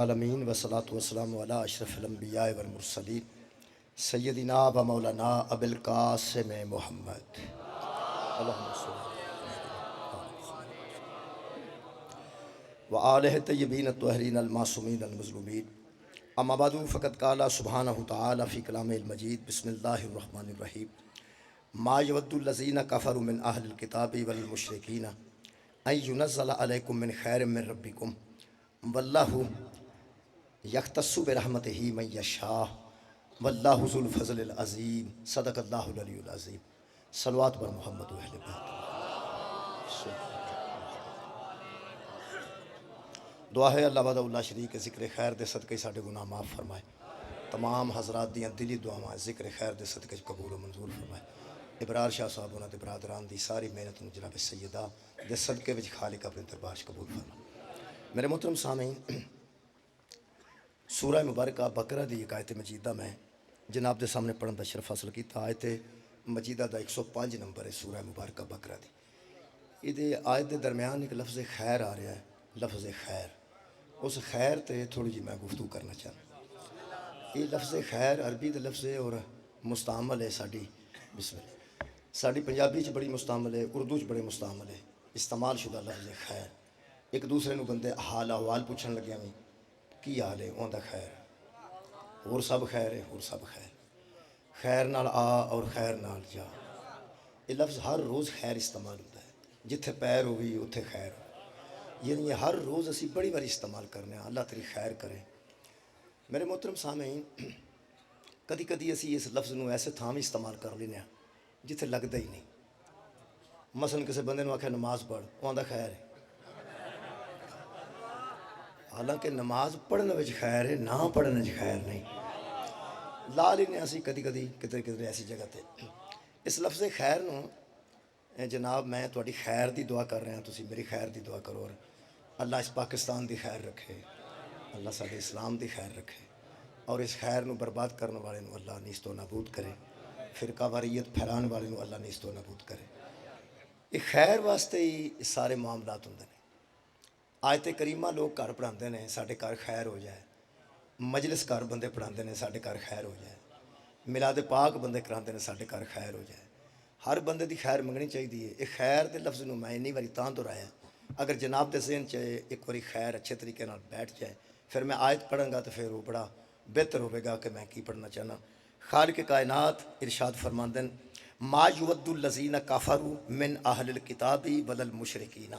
عالمین وصلاۃ وسلام علی اشرف الانبیاء والمرسلین سیدنا و مولانا ابو القاسم محمد اللہم صلی و آلہ طیبین الطاہرین المعصومین المظلومین اما بعد فقد قال سبحانہ تعالی فی کلامہ المجید بسم اللہ الرحمن الرحیم ما یود الذین کفروا من اہل الکتاب والمشرکین ان ینزل علیکم من خیر من ربکم واللہ یختص برحمتہ من یشاء واللہ ذو الفضل العظیم صدق اللہ العلی العظیم صلوات بر محمد و اہل بیت دعا ہے اللہ وحدہ لا شریک ذکر خیر دے صدقے ساڈے گناہ معاف فرمائے تمام حضرات دیاں دلی دعاواں ذکر خیر دے صدقے قبول و منظور فرمائے ابرار شاہ صاحب انہاں دے برادران دی ساری محنت نوں جناب سیدہ دے صدقے وچ خالق اپنے دربار وچ قبول فرمائے میرے محترم سامعین سورہ مبارکہ بقرہ دی ایک آیت مجیدہ میں جناب دے سامنے پڑھن دا شرف حاصل کیتا آیت مجیدہ دا 105 نمبر ہے سورہ مبارکہ بقرہ دی یہ آیت دے درمیان ایک لفظ خیر آ رہا ہے لفظ خیر اس خیر تے تھوڑی جی میں گفتگو کرنا چاہتا یہ لفظ خیر عربی دے لفظ ہے اور مستعمل ہے ساڑی بسم اللہ ساڑی پنجابی چ بڑی مستعمل ہے اردو چ بڑے مستعمل ہے استعمال شدہ لفظ خیر ایک دوسرے نو بندے حال احوال پوچھن لگے میں کی حال ہے اوندا خیر اور سب خیر ہے اور سب خیر خیر نال آ اور خیر نال جا یہ لفظ ہر روز خیر استعمال ہوتا ہے جتھے پیر ہوئی اتھے خیر ہو یعنی یہ ہر روز اسی بڑی باری استعمال کرنے ہیں اللہ تیری خیر کرے میرے محترم سامعین کدی کدی اسی اس لفظ نو ایسے تھاں بھی استعمال کر لینے ہیں جتھے لگتا ہی نہیں مثلا کسی بندے نو آکھے نماز پڑھ اوندا خیر ہے حالانکہ نماز پڑھنے وچ خیر ہے نہ پڑھنے وچ خیر نہیں لا لینے اسی کدی کدی کدھر کدھر ایسی جگہ تے اس لفظ خیر نو جناب میں تہاڈی خیر دی دعا کر رہا ہوں تسی میری خیر دی دعا کرو اور اللہ اس پاکستان دی خیر رکھے اللہ سارے اسلام دی خیر رکھے اور اس خیر نو برباد کرنے والے نو اللہ نیست و نابود کرے فرقہ واریت پھیلانے والے نو اللہ نیست و نابود کرے یہ خیر واسطے ہی سارے معاملات ہوندے نے آیت کریمہ لوگ گھر پڑھاندے نے ساڈے گھر خیر ہو جائے مجلس گھر بندے پڑھاندے نے ساڈے گھر خیر ہو جائے میلاد پاک بندے کراندے نے ساڈے گھر خیر ہو جائے ہر بندے دی خیر منگنی چاہیے یہ خیر دے لفظ نو میں انی واری تاں دہرایا اگر جناب دے ذہن چ ایک واری خیر اچھے طریقے نال بیٹھ جائے پھر میں آیت پڑھاں گا تو پھر وہ بڑا بہتر ہوئے گا کہ میں کی پڑھنا چاہنا خالق کائنات ارشاد فرماندن ما یود الذین کفروا من اہل الکتاب والمشرکین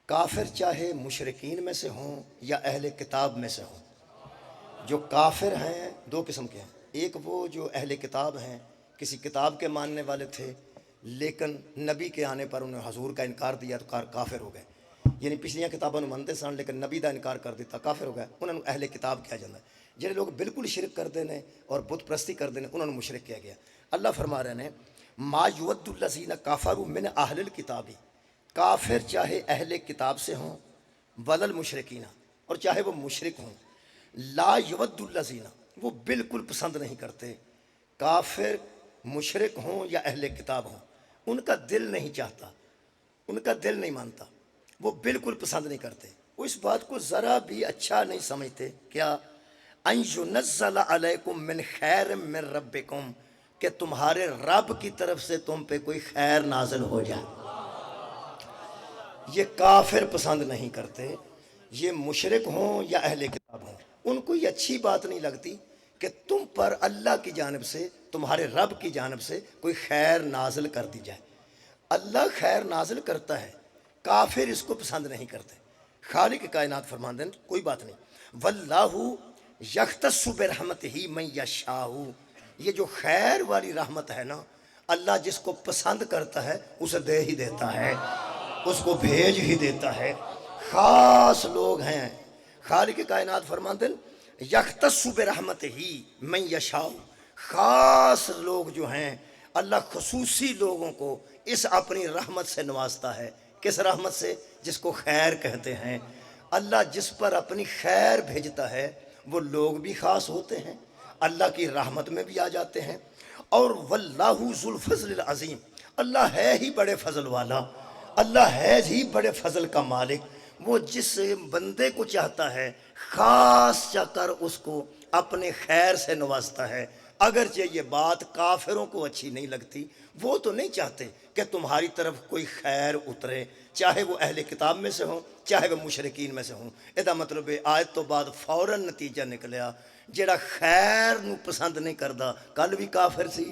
کافر چاہے مشرکین میں سے ہوں یا اہل کتاب میں سے ہوں جو کافر ہیں دو قسم کے ہیں ایک وہ جو اہل کتاب ہیں کسی کتاب کے ماننے والے تھے لیکن نبی کے آنے پر انہوں نے حضور کا انکار دیا تو کافر ہو گئے یعنی پچھلیاں کتابوں مانتے سن لیکن نبی دا انکار کر دیتا کافر ہو گئے انہوں نے اہل کتاب کیا جاتا ہے جنہیں لوگ بالکل شرک کرتے ہیں اور بت پرستی کرتے ہیں انہوں نے مشرک کیا گیا اللہ فرما رہے ہیں ما یود الذین کفروا من اہل الکتاب کافر چاہے اہل کتاب سے ہوں ولل مشرکین اور چاہے وہ مشرک ہوں لا یود الذین وہ بالکل پسند نہیں کرتے کافر مشرک ہوں یا اہل کتاب ہوں ان کا دل نہیں چاہتا ان کا دل نہیں مانتا وہ بالکل پسند نہیں کرتے وہ اس بات کو ذرا بھی اچھا نہیں سمجھتے کیا ان ینزل علیکم من خیر من ربکم کہ تمہارے رب کی طرف سے تم پہ کوئی خیر نازل ہو جائے یہ کافر پسند نہیں کرتے یہ مشرک ہوں یا اہل کتاب ہوں ان کو یہ اچھی بات نہیں لگتی کہ تم پر اللہ کی جانب سے تمہارے رب کی جانب سے کوئی خیر نازل کر دی جائے اللہ خیر نازل کرتا ہے کافر اس کو پسند نہیں کرتے خالق کائنات فرماندن کوئی بات نہیں واللہ یختص برحمتہ من یشاء یہ جو خیر والی رحمت ہے نا اللہ جس کو پسند کرتا ہے اسے دے ہی دیتا ہے اس کو بھیج ہی دیتا ہے خاص لوگ ہیں خالق کائنات فرماندن یختص برحمتہ من یشاء خاص لوگ جو ہیں اللہ خصوصی لوگوں کو اس اپنی رحمت سے نوازتا ہے کس رحمت سے جس کو خیر کہتے ہیں اللہ جس پر اپنی خیر بھیجتا ہے وہ لوگ بھی خاص ہوتے ہیں اللہ کی رحمت میں بھی آ جاتے ہیں اور واللہ ذو الفضل العظیم اللہ ہے ہی بڑے فضل والا اللہ ہے ہی بڑے فضل کا مالک وہ جس بندے کو چاہتا ہے خاص چاہ کر اس کو اپنے خیر سے نوازتا ہے، اگرچہ یہ بات کافروں کو اچھی نہیں لگتی۔ وہ تو نہیں چاہتے کہ تمہاری طرف کوئی خیر اترے، چاہے وہ اہل کتاب میں سے ہوں چاہے وہ مشرکین میں سے ہوں۔ یہ مطلب ہے آیت تو بعد فوراً نتیجہ نکلیا، جڑا خیر نو پسند نہیں کردا کل بھی کافر سی،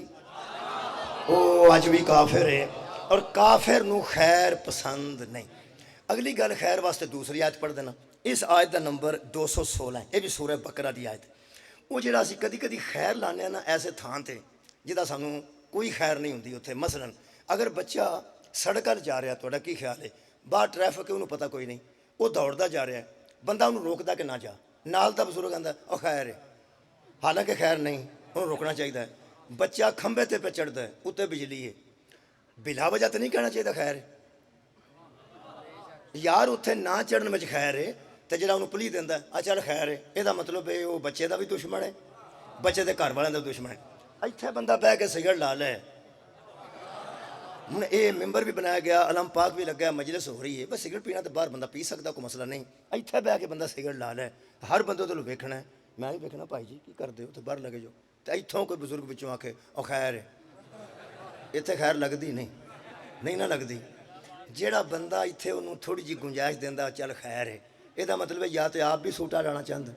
او اج بھی کافر ہے، اور کافر نو خیر پسند نہیں۔ اگلی گل خیر واسطے دوسری آیت پڑھ دینا۔ اس آیت دا نمبر 216 ہے، یہ بھی سورہ بقرہ دی آیت ہے۔ وہ جڑا اسی کدی کدی خیر لانے نا ایسے تھان تے جدا سانو کوئی خیر نہیں ہوندی اتنے، مثلا اگر بچہ سڑک ول جا رہا، تھوڑا کی خیال ہے؟ باہر ٹریفک ہے، انہوں پتہ کوئی نہیں، وہ دوڑتا جا رہا ہے، بندہ انہوں روکتا کہ نہ جا، نال دا بزرگ آندا او خیر ہے، حالانکہ خیر نہیں، انہوں روکنا چاہیے۔ بچہ کھمبے تے پہ چڑھتا ہے، اتنے بجلی ہے، بلا وجہ تو نہیں کہنا چاہیے خیر ہے یار، اتنے نہ چڑھنے میں خیر ہے، تو جڑا انہوں پلی دینا ہے چل خیر ہے، یہ مطلب ہے وہ بچے دا بھی دشمن ہے، بچے دے گھر والوں دا دشمن ہے۔ اتنے بندہ بہ کے سگرٹ لا لے، ہوں یہ ممبر بھی بنایا گیا، علم پاک بھی لگا ہے، مجلس ہو رہی ہے، بس سگرٹ پینا تو باہر بندہ پی سکتا، کوئی مسئلہ نہیں۔ اتنے بہ کے بندہ سگرٹ لا لے، ہر بندے تو ویکھنا ہے، میں بھی ویکھنا بھائی جی کی کرتے ہو، تو باہر لگے جو، تو اتوں کوئی بزرگ بچوں آ کے او خیر ہے، اتنے خیر لگتی نہیں نہ لگتی۔ جیڑا بندہ اتنے انہوں تھوڑی جی گنجائش دینا چل خیر ہے، یہ مطلب ہے یا تو آپ بھی سوٹا لانا چاہتا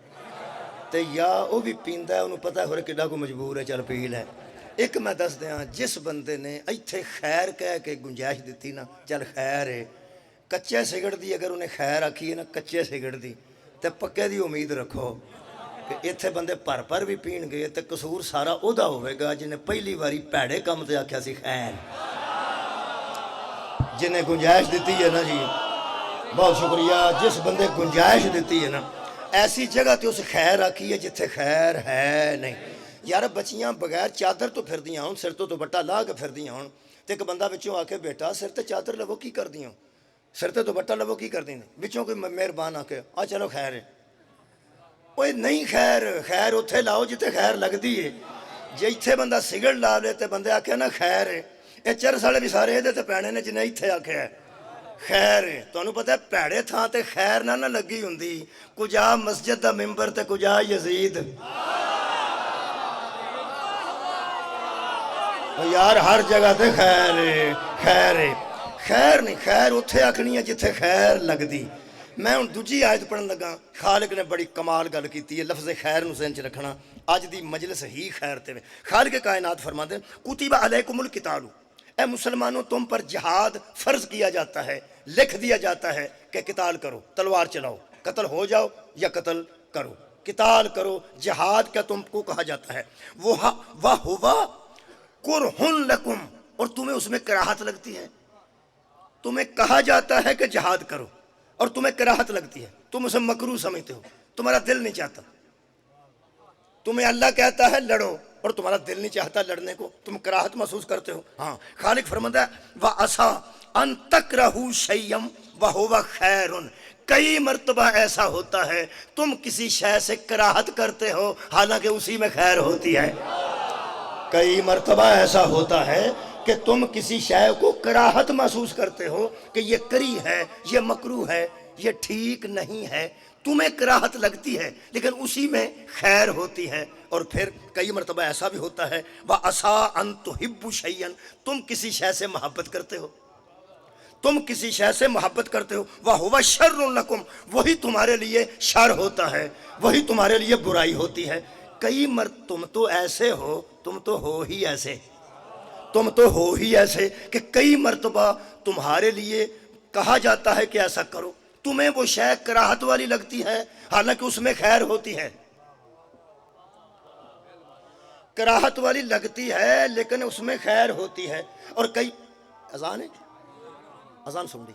تو یا وہ بھی پیندا ہے، انہوں پتہ ہے ہو رہا کڈا کو مجبور ہے چل پی لے۔ ایک میں دس دیاں، جس بندے نے ایتھے خیر کہہ کے گنجائش دیتی نا چل خیر ہے، کچے سگڑ دی اگر انہیں خیر آکھی ہے نا کچے سگڑ دی، تو پکے دی امید رکھو کہ ایتھے بندے پر بھی پین گئے تو قصور سارا او دا ہوئے گا جنہیں پہلی واری پیڑے کام تے آکھیا سی خیر، جنہیں گنجائش دیتی ہے نا جی، بہت شکریہ، جس بندے گنجائش دیتی ہے نا، ایسی جگہ تے اس خیر آکی ہے جتھے خیر ہے نہیں۔ یار بچیاں بغیر چادر تو پھر دیاں ہوں، سر تو دوپٹہ لا کے پھر دیاں ہوں، تے ایک بندہ بچوں آکے بیٹا سر تے چادر لگو کی کر دیاں، سر تے دوپٹہ لگو کی کر دیاں، بچوں کوئی مہربان آکے آ چلو خیر ہے، اوہ نہیں خیر، خیر اتھے لاؤ جتے خیر لگ دی ہے۔ جے اتھے بندہ سگڑ لا لے تے بندے آکے نا خیر ہے، اے چر سالے بھی سارے دے تے پینے نے جنہیں اتھے آکے ہے خیر ہے۔ تو انہوں پتہ ہے پیڑے تھا تے خیر نہ لگی ہوندی، کجا مسجد دا ممبر تے کجا یزید، یار ہر جگہ تے خیر ہے، خیر ہے، خیر نہیں، خیر اتھے آکھنی ہے جتھے خیر لگ دی۔ میں ان دوجی آیت پڑھن لگا، خالق نے بڑی کمال گل کیتی ہے، لفظ خیر نو ذہن چ رکھنا، آج دی مجلس ہی خیر تے میں۔ خالق کائنات فرماتے ہیں کتب علیکم القتال، اے مسلمانوں تم پر جہاد فرض کیا جاتا ہے، لکھ دیا جاتا ہے کہ قتال کرو، تلوار چلاؤ، قتل ہو جاؤ یا قتل کرو، قتال کرو، جہاد کا تم کو کہا جاتا ہے۔ وَهُوَ کرہن لکم، اور تمہیں اس میں کراہت لگتی ہے، تمہیں کہا جاتا ہے کہ جہاد کرو اور تمہیں کراہت لگتی ہے، تم اسے مکروہ سمجھتے ہو، تمہارا دل نہیں چاہتا، تمہیں اللہ کہتا ہے لڑو اور تمہارا دل نہیں چاہتا لڑنے کو، تم کراہت محسوس کرتے ہو۔ ہاں خالق فرماتا ہے وَعَسَىٰ أَن تَكْرَهُوا شَيْئًا وَهُوَ خَيْرٌ، کئی مرتبہ ایسا ہوتا ہے تم کسی شے سے کراہت کرتے ہو حالانکہ اسی میں خیر ہوتی ہے، کئی مرتبہ ایسا ہوتا ہے کہ تم کسی شے کو کراہت محسوس کرتے ہو کہ یہ کری ہے، یہ مکروہ ہے، یہ ٹھیک نہیں ہے، تمہیں کراہت لگتی ہے لیکن اسی میں خیر ہوتی ہے۔ اور پھر کئی مرتبہ ایسا بھی ہوتا ہے وَعَسَىٰ أَن تُحِبُّوا شَيْئًا، تم کسی شے سے محبت کرتے ہو، تم کسی شے سے محبت کرتے ہو، وَهُوَ شَرٌ لَكُمْ، وہی تمہارے لیے شر ہوتا ہے، وہی تمہارے لیے برائی ہوتی ہے۔ کئی تم تو ایسے ہو، تم تو ہو ہی ایسے، تم تو ہو ہی ایسے کہ کئی مرتبہ تمہارے لیے کہا جاتا ہے کہ ایسا کرو، تمہیں وہ شے کراہت والی لگتی ہے حالانکہ اس میں خیر ہوتی ہے، کراہت والی لگتی ہے لیکن اس میں خیر ہوتی ہے۔ اور کئی اذان ہے، اذان سن لی،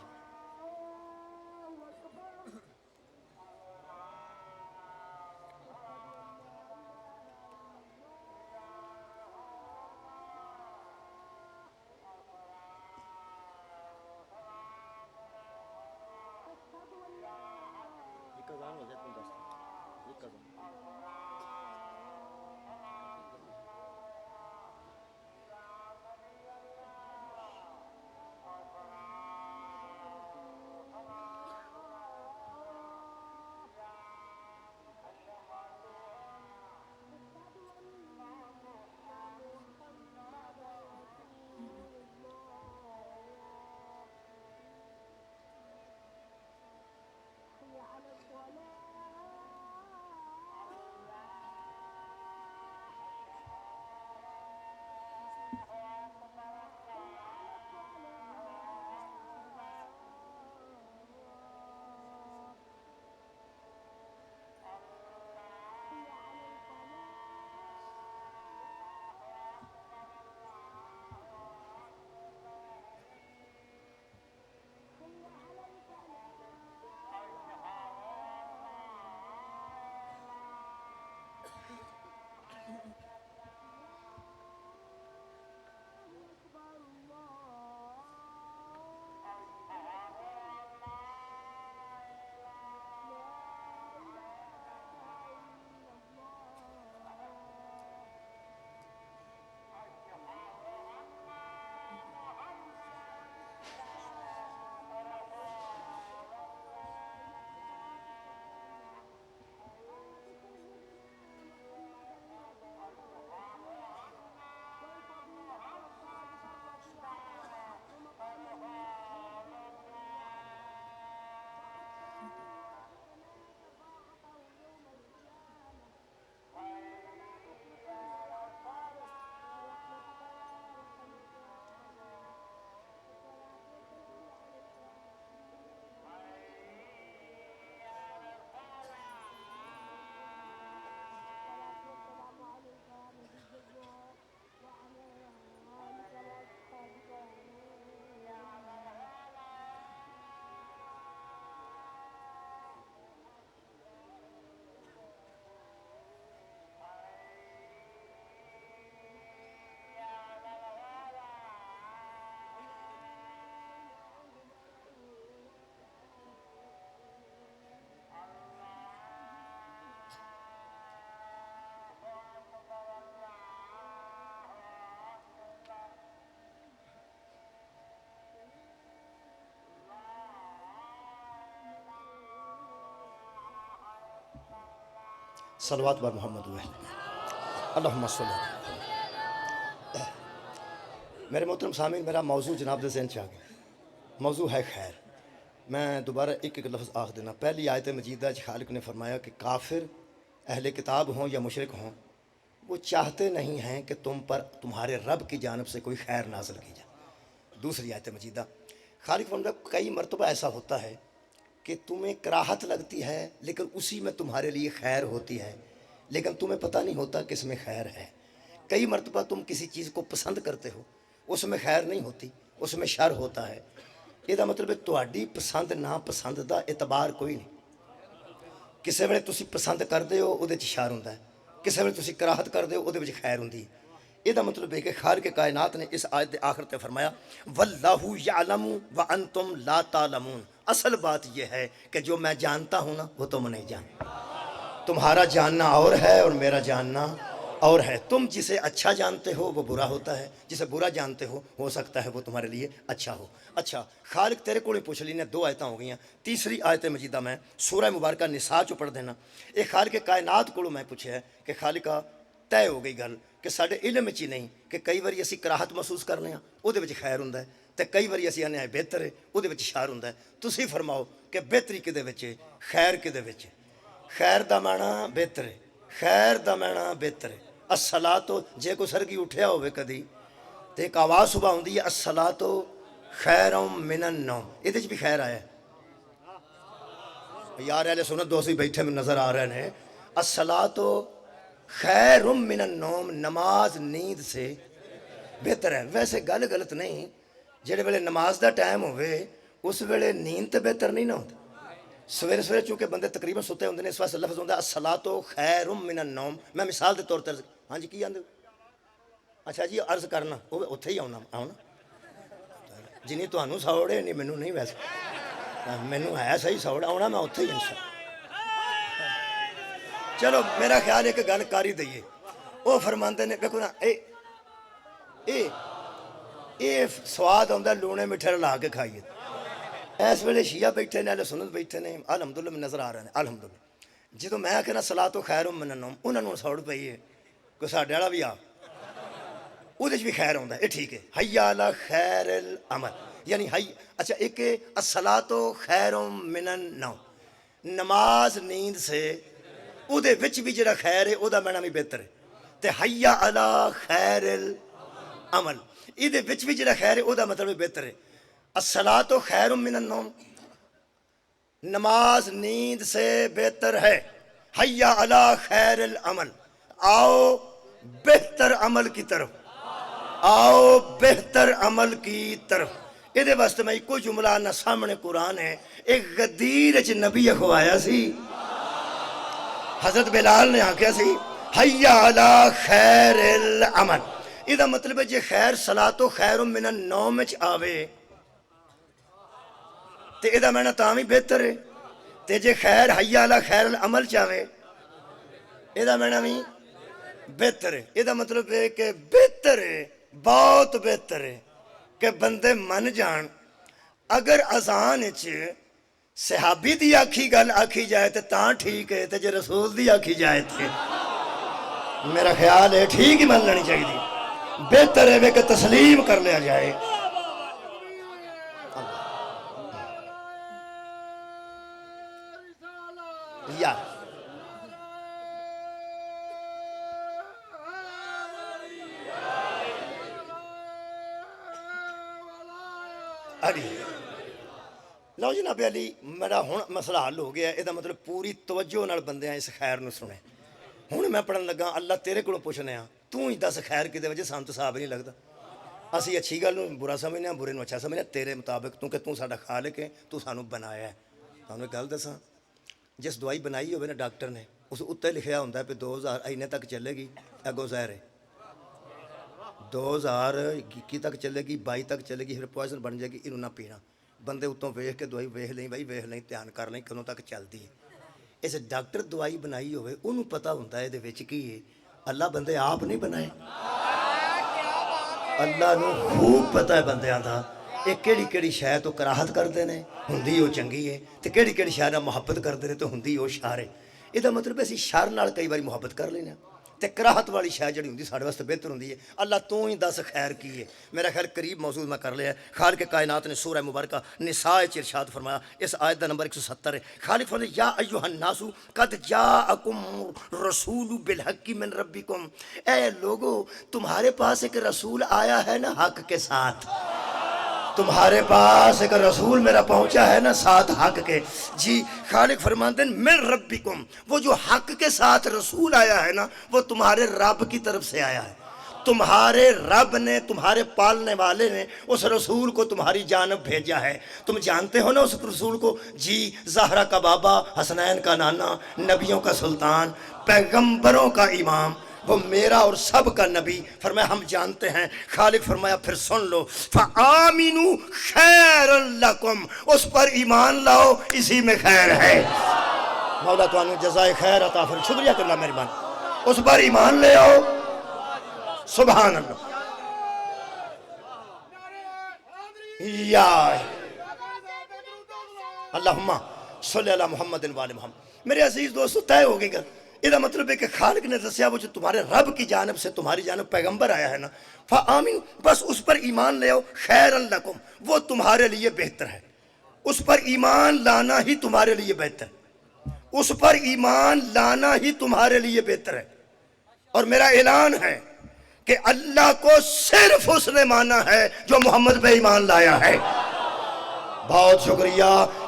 صلوات بر محمد ہوئے اللہم صلی اللہ۔ میرے محترم سامعین، میرا موضوع جناب دے ذہن چ آ گیا۔ موضوع ہے خیر۔ میں دوبارہ ایک لفظ آخ دینا۔ پہلی آیت مجیدہ خالق نے فرمایا کہ کافر اہل کتاب ہوں یا مشرک ہوں، وہ چاہتے نہیں ہیں کہ تم پر تمہارے رب کی جانب سے کوئی خیر نازل کی جائے۔ دوسری آیت مجیدہ خالق فرماتا ہے کئی مرتبہ ایسا ہوتا ہے کہ تمہیں کراہت لگتی ہے لیکن اسی میں تمہارے لیے خیر ہوتی ہے، لیکن تمہیں پتہ نہیں ہوتا کہ اس میں خیر ہے۔ کئی مرتبہ تم کسی چیز کو پسند کرتے ہو، اس میں خیر نہیں ہوتی، اس میں شر ہوتا ہے۔ یہ مطلب ہے تہاڈی پسند ناپسند دا اعتبار کوئی نہیں۔ کسی ویلے تسی پسند کرتے ہو وہ شر ہوندا ہے، کسی ویلے تسی کراہت کرتے ہو وہ خیر ہوندی ہے۔ یہ مطلب ہے کہ خالق کائنات نے اس آیت آخر تے فرمایا واللہ یعلم وانتم لا تعلمون۔ اصل بات یہ ہے کہ جو میں جانتا ہوں نا وہ تم نہیں جانتے۔ تمہارا جاننا اور ہے اور میرا جاننا اور ہے۔ تم جسے اچھا جانتے ہو وہ برا ہوتا ہے، جسے برا جانتے ہو سکتا ہے وہ تمہارے لیے اچھا ہو۔ اچھا خالق تیرے کو پوچھ لی نے، دو آیتیں ہو گئیں۔ تیسری آیت مجیدہ میں سورہ مبارکہ نساء چو پڑھ دینا۔ ایک خالق کائنات کو میں پوچھا ہے کہ خالقہ طے ہو گئی گل کہ ساڈے علم وچ ہی نہیں کہ کئی باری اسی کراہت محسوس کرنے ہاں وہ خیر ہوندا ہے، تے کئی باری اسی آنے بہتر ہے وہ شر ہوندا ہے۔ تسی فرماؤ کہ بہتری کدے وچ ہے، خیر کدے وچ ہے؟ خیر دا معنی بہتر ہے، خیر دا معنی بہتر ہے۔ الصلاۃ جے کو سرگی اٹھیا ہوئے کدی تے ایک آواز صبح ہوندی ہے الصلاۃ خیر من النوم، یہ بھی خیر آیا ہے یار۔ اہل سنت دوست بھی بیٹھے میں نظر آ رہے ہیں۔ الصلاۃ خیر من النوم، نماز نیند سے بہتر ہے۔ ویسے گل غلط نہیں، جہے ویلے نماز دا ٹائم ہوئے اس ویلے نیند تے بہتر نہیں نہ ہوتی۔ سویرے سویرے چونکہ بندے تقریباً ستے ہوندے نے، اس واسطے لفظ ہوندہ الصلاۃ خیر من النوم۔ میں مثال دے طور تے ہاں جی کی آندے؟ اچھا جی عرض کرنا وہ اتھے ہی آنا جنہیں تہانوں سوڑے نہیں مینوں نہیں، ویسے مینوں ہے صحیح سوڑ آنا میں اتھے ہی انشاء۔ چلو میرا خیال ایک گل کاری دئیے، وہ فرماندے نے دیکھو نا اے سواد آندا لونے میٹھے رلا کے کھائیے۔ اس ویلے شیعہ بیٹھے نے، اہل سنت بیٹھے نے، الحمدللہ میں نظر آ رہے ہیں الحمدللہ۔ جدو میں کہنا صلاۃ خیر من النوم انہوں نے سوڑ پئی ہے کوئی ساڈے والا بھی آ وہ بھی خیر آتا ہے، یہ ٹھیک ہے۔ حی علی خیر العمل یعنی اچھا ایک الصلاۃ خیر من النوم، نماز نیند سے وہ بھی جڑا خیر ہے وہ معنی بھی بہتر ہے۔ تے حی علی خیر العمل یہ بھی جڑا خیر ہے وہ مطلب بھی بہتر ہے۔ الصلاۃ خیر من النوم، نماز نیند سے بہتر ہے۔ حی علی خیر العمل، آؤ بہتر عمل کی طرف، آؤ بہتر عمل کی طرف۔ یہ واسطے میں کوئی جملہ نہ سامنے قرآن ہے، ایک غدیر نبی اخوایا سی، حضرت بلال نے آکھیا سی حی علی خیر العمل۔ یہ مطلب ہے جے خیر صلاۃ خیر من النوم آوے تے یہ معنی تاں بھی بہتر ہے، تے جے خیر حی علی خیر العمل چاہے یہ معنی بھی بہتر ہے۔ یہ مطلب ہے کہ بہتر ہے، بہت بہتر ہے کہ بندے من جان اگر اذان صحابی دی آکھی گل آکھی جائے تو تاں ٹھیک ہے، تے جے رسول دی آکھی جائے تھے میرا خیال ہے ٹھیک ہی من لینی چاہیے، بہتر ہے کہ تسلیم کر لیا جائے۔ یا لو جناب علی میرا ہوں مسئلہ حل ہو گیا، یہ مطلب پوری توجہ نال بندے اس خیر نو سنے۔ ہوں میں پڑھن لگا اللہ تیرے کو پوچھنے ہاں تو ہی دس خیر کدے وجہ سان تو صاحب نہیں لگتا۔ اسی اچھی گل برا سمجھنے ہاں، برے نو اچھا سمجھنے تیرے مطابق، کیونکہ تو ساڈا خالق ہے، تو سانو بنایا ہے۔ سانو ایک گل دساں، جس دوائی بنائی ہوئے نا ڈاکٹر نے اس اتنے لکھیا ہوتا ہے پہ 2000 اینے تک چلے گی، اگوں زہر ہے 2021 تک چلے گی، 22 تک چلے گی، پھر پوائزن بن جائے گی، انہوں نہ پینا۔ بندے اتوں ویخ کے دوائی ویخ لیں بھائی، ویخ لیں دھیان کر لیں کدوں تک چلتی ہے۔ اس ڈاکٹر دوائی بنائی ہوئے انہوں پتہ ہوتا ہے یہ کی ہے، اللہ بندے آپ نہیں بنائے، اللہ نو خوب پتہ ہے بندیاں دا یہ کیڑی کیڑی شاید تو کراہت کرتے ہیں، ہندی وہ چنگی ہے، تو کیڑی کیڑی شاید محبت کرتے ہیں تو ہندی وہ شار ہے۔ ਇਹਦਾ ਮਤਲਬ ਅਸੀਂ ਸ਼ਰ ਨਾਲ ਕਈ ਵਾਰੀ ਮੁਹੱਬਤ ਕਰ ਲੈਂਦੇ ਹਾਂ ਤੇ ਕਰਾਹਤ ਵਾਲੀ ਸ਼ੈ ਜਿਹੜੀ ਹੁੰਦੀ ਸਾਡੇ ਵਾਸਤੇ ਬਿਹਤਰ ਹੁੰਦੀ ਹੈ। ਅੱਲਾ ਤੂੰ ਹੀ ਦੱਸ ਖੈਰ ਕੀ ਹੈ। ਮੇਰਾ ਖੈਰ ਕਰੀਬ ਮੌਜੂਦ میں کر لیا ہے۔ خالق کائنات نے سورہ مبارکہ نساء چ ارشاد فرمایا، اس آیت کا نمبر 170 ہے۔ خالق فرماتا یا ایھا الناس قد جاءکم رسول بالحق من ربکم، اے لوگو تمہارے پاس ایک رسول آیا ہے نا حق کے ساتھ، تمہارے پاس ایک رسول میرا پہنچا ہے نا ساتھ حق کے۔ جی خالق فرماتے ہیں من ربکم، وہ جو حق کے ساتھ رسول آیا ہے نا وہ تمہارے رب کی طرف سے آیا ہے۔ تمہارے رب نے، تمہارے پالنے والے نے اس رسول کو تمہاری جانب بھیجا ہے۔ تم جانتے ہو نا اس رسول کو؟ جی زہرا کا بابا، حسنین کا نانا، نبیوں کا سلطان، پیغمبروں کا امام، وہ میرا اور سب کا نبی۔ فرمایا ہم جانتے ہیں۔ خالق فرمایا پھر سن لو، فَآمِنُوا خَيْرًا لَكُمْ، اس پر ایمان لاؤ، اسی میں خیر ہے۔ مولا تو انہوں جزائے خیر عطا فرمائے، شکریہ کرنا مہربان۔ اس پر ایمان لے آؤ، سبحان اللہ۔ یا اللہم صلی اللہ محمد وآل محمد۔ میرے عزیز دوستو طے ہو گئی گا، یہ مطلب ہے کہ خالق نے دسیا وہ جو تمہارے رب کی جانب سے تمہاری جانب پیغمبر آیا ہے نا، فآمین، بس اس پر ایمان لے آؤ، خیر لکم، وہ تمہارے لیے بہتر ہے۔ اس پر ایمان لانا ہی تمہارے لیے بہتر ہے، اس پر ایمان لانا ہی تمہارے لیے بہتر ہے۔ اور میرا اعلان ہے کہ اللہ کو صرف اس نے مانا ہے جو محمد پہ ایمان لایا ہے۔ بہت شکریہ۔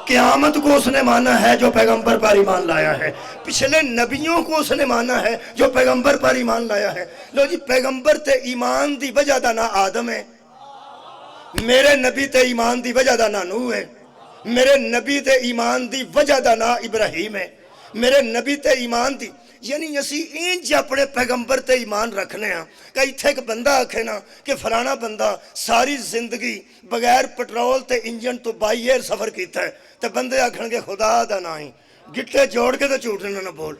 قیامت کو اس نے مانا ہے جو پیغمبر پر ایمان لایا ہے۔ پچھلے نبیوں کو اس نے مانا ہے جو پیغمبر پر ایمان لایا ہے۔ لو جی، پیغمبر تے ایمان دی وجہ دا نہ آدم ہے، میرے نبی تے ایمان دی وجہ دا نہ نوح ہے، میرے نبی تے ایمان دی وجہ دا نہ ابراہیم ہے، میرے نبی تے ایمان دی، یعنی اسی انج اپنے پیغمبر تے ایمان رکھنے ہیں کہ اتھے ایک بندہ آکھے نا کہ فلانا بندہ ساری زندگی بغیر پٹرول تے انجن تو بائی ایئر سفر کیتا ہے، تے بندے آکھن گے خدا دا نائی گٹے جوڑ کے تے جھوٹ نہ بول۔